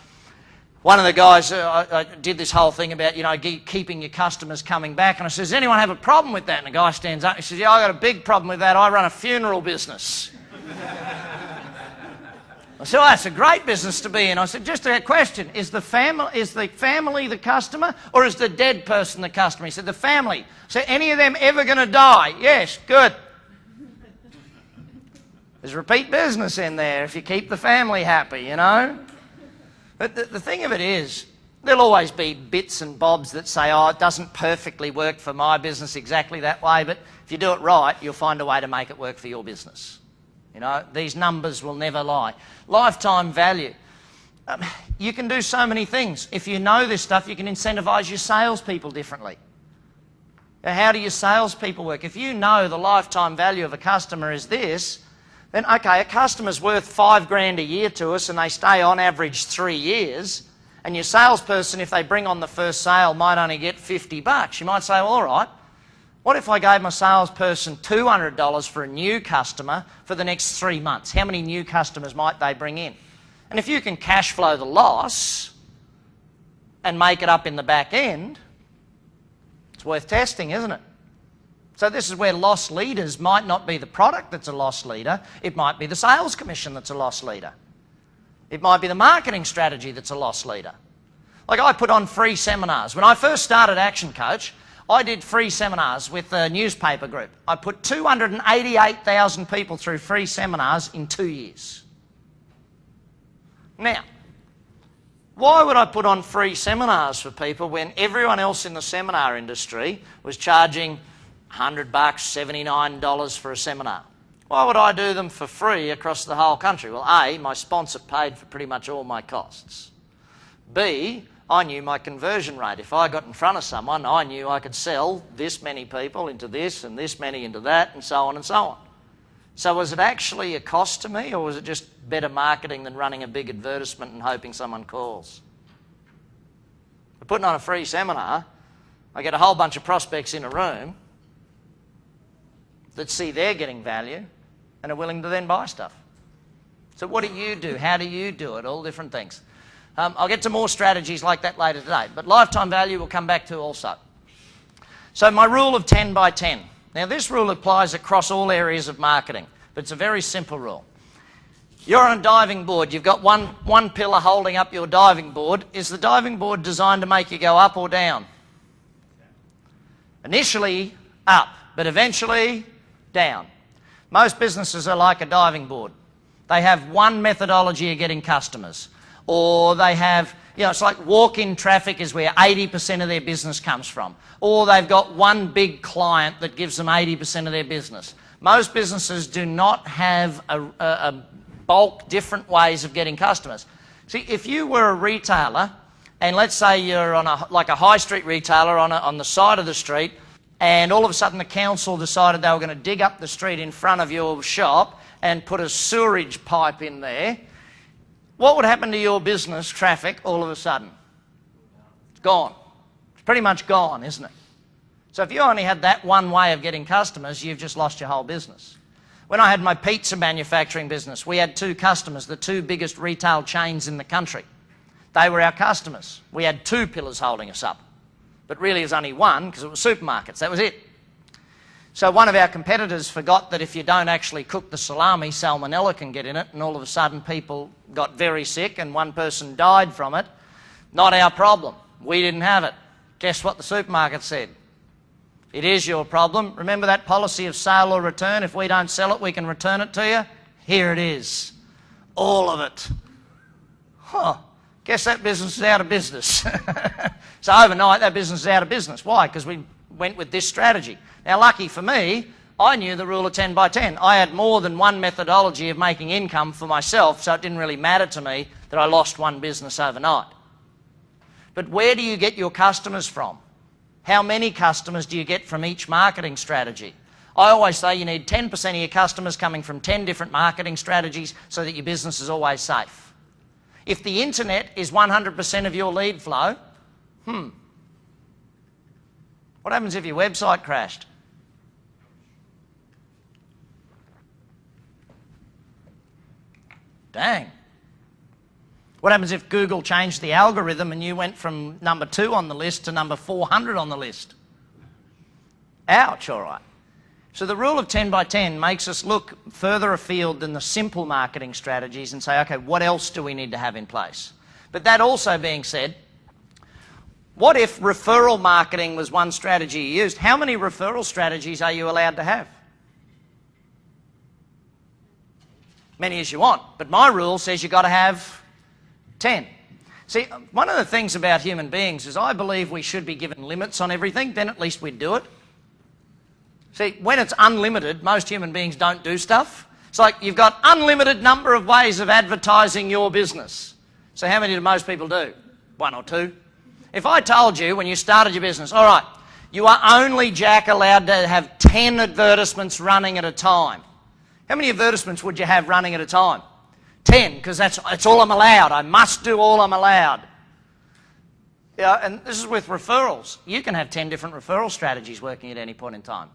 One of the guys, I did this whole thing about, keeping your customers coming back. And I said, does anyone have a problem with that? And the guy stands up and he says, yeah, I got a big problem with that. I run a funeral business. I said, oh, that's a great business to be in. I said, just a question, is the family the customer, or is the dead person the customer? He said, the family. I said, any of them ever going to die? Yes, good. There's repeat business in there if you keep the family happy, But the thing of it is, there'll always be bits and bobs that say, oh, it doesn't perfectly work for my business exactly that way, but if you do it right, you'll find a way to make it work for your business. These numbers will never lie. Lifetime value. You can do so many things. If you know this stuff, you can incentivise your salespeople differently. How do your salespeople work? If you know the lifetime value of a customer is this, then okay, a customer's worth $5,000 a year to us and they stay on average 3 years, and your salesperson, if they bring on the first sale, might only get $50. You might say, well, all right, what if I gave my salesperson $200 for a new customer for the next 3 months? How many new customers might they bring in? And if you can cash flow the loss and make it up in the back end, it's worth testing, isn't it? So this is where loss leaders might not be the product that's a loss leader. It might be the sales commission that's a loss leader. It might be the marketing strategy that's a loss leader. Like I put on free seminars. When I first started Action Coach, I did free seminars with a newspaper group. I put 288,000 people through free seminars in 2 years. Now, why would I put on free seminars for people when everyone else in the seminar industry was charging $100, $79 for a seminar? Why would I do them for free across the whole country? Well, A, my sponsor paid for pretty much all my costs. B, I knew my conversion rate. If I got in front of someone, I knew I could sell this many people into this and this many into that and so on and so on. So was it actually a cost to me, or was it just better marketing than running a big advertisement and hoping someone calls? By putting on a free seminar, I get a whole bunch of prospects in a room that see they're getting value and are willing to then buy stuff. So what do you do? How do you do it? All different things. I'll get to more strategies like that later today, but lifetime value we'll come back to also. So my rule of 10 by 10. Now this rule applies across all areas of marketing, but it's a very simple rule. You're on a diving board. You've got one pillar holding up your diving board. Is the diving board designed to make you go up or down? Initially up, but eventually down. Most businesses are like a diving board. They have one methodology of getting customers. Or they have, it's like walk-in traffic is where 80% of their business comes from. Or they've got one big client that gives them 80% of their business. Most businesses do not have a bulk different ways of getting customers. See, if you were a retailer, and let's say you're on like a high street retailer on the side of the street, and all of a sudden the council decided they were going to dig up the street in front of your shop and put a sewerage pipe in there, what would happen to your business traffic all of a sudden? It's gone. It's pretty much gone, isn't it? So if you only had that one way of getting customers, you've just lost your whole business. When I had my pizza manufacturing business, we had 2 customers, the 2 biggest retail chains in the country. They were our customers. We had 2 pillars holding us up. But really it was only one, because it was supermarkets. That was it. So one of our competitors forgot that if you don't actually cook the salami, salmonella can get in it, and all of a sudden people got very sick and one person died from it. Not our problem. We didn't have it. Guess what the supermarket said? It is your problem. Remember that policy of sale or return? If we don't sell it, we can return it to you. Here it is. All of it. Huh. Guess that business is out of business. So overnight, that business is out of business. Why? Because we went with this strategy. Now, lucky for me, I knew the rule of 10 by 10. I had more than one methodology of making income for myself, so it didn't really matter to me that I lost one business overnight. But where do you get your customers from? How many customers do you get from each marketing strategy? I always say you need 10% of your customers coming from 10 different marketing strategies so that your business is always safe. If the internet is 100% of your lead flow, what happens if your website crashed? Dang. What happens if Google changed the algorithm and you went from number 2 on the list to number 400 on the list? Ouch, all right. So the rule of 10 by 10 makes us look further afield than the simple marketing strategies and say, okay, what else do we need to have in place? But that also being said, what if referral marketing was one strategy you used? How many referral strategies are you allowed to have? Many as you want, but my rule says you've got to have 10. See, one of the things about human beings is I believe we should be given limits on everything, then at least we'd do it. See, when it's unlimited, most human beings don't do stuff. It's like you've got unlimited number of ways of advertising your business. So how many do most people do? 1 or 2? If I told you when you started your business, all right, you are only, Jack, allowed to have 10 advertisements running at a time. How many advertisements would you have running at a time? 10, because that's all I'm allowed. I must do all I'm allowed. Yeah, and this is with referrals. You can have 10 different referral strategies working at any point in time.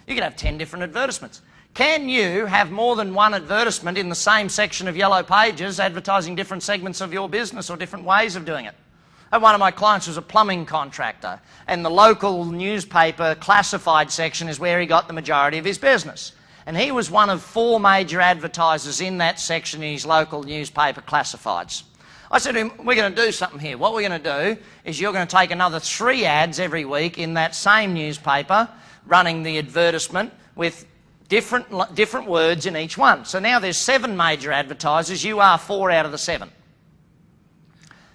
You can have 10 different advertisements. Can you have more than one advertisement in the same section of Yellow Pages advertising different segments of your business or different ways of doing it? And one of my clients was a plumbing contractor, and the local newspaper classified section is where he got the majority of his business. And he was one of 4 major advertisers in that section in his local newspaper classifieds. I said to him, we're going to do something here. What we're going to do is you're going to take another 3 ads every week in that same newspaper, running the advertisement with different words in each one. So now there's 7 major advertisers. You are 4 out of the 7.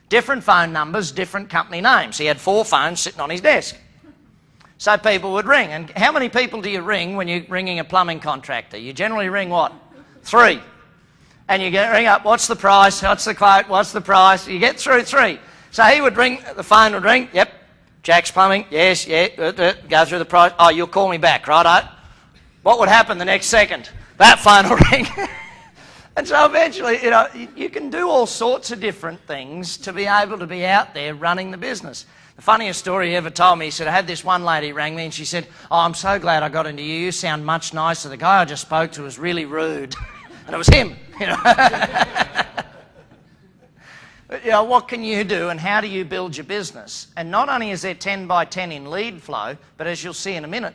Different phone numbers, different company names. He had 4 phones sitting on his desk. So people would ring. And how many people do you ring when you're ringing a plumbing contractor? You generally ring what? 3. And you ring up, what's the price? What's the quote? What's the price? You get through 3. So he would ring, the phone would ring, yep, Jack's Plumbing, yes, yeah, go through the price. Oh, you'll call me back, righto? What would happen the next second? That phone will ring. And so eventually, you know, you can do all sorts of different things to be able to be out there running the business. The funniest story he ever told me, he said, I had this one lady rang me and she said, oh, I'm so glad I got into you. You sound much nicer. The guy I just spoke to was really rude. And it was him, you know. But, you know, what can you do and how do you build your business? And not only is there 10 by 10 in lead flow, but as you'll see in a minute,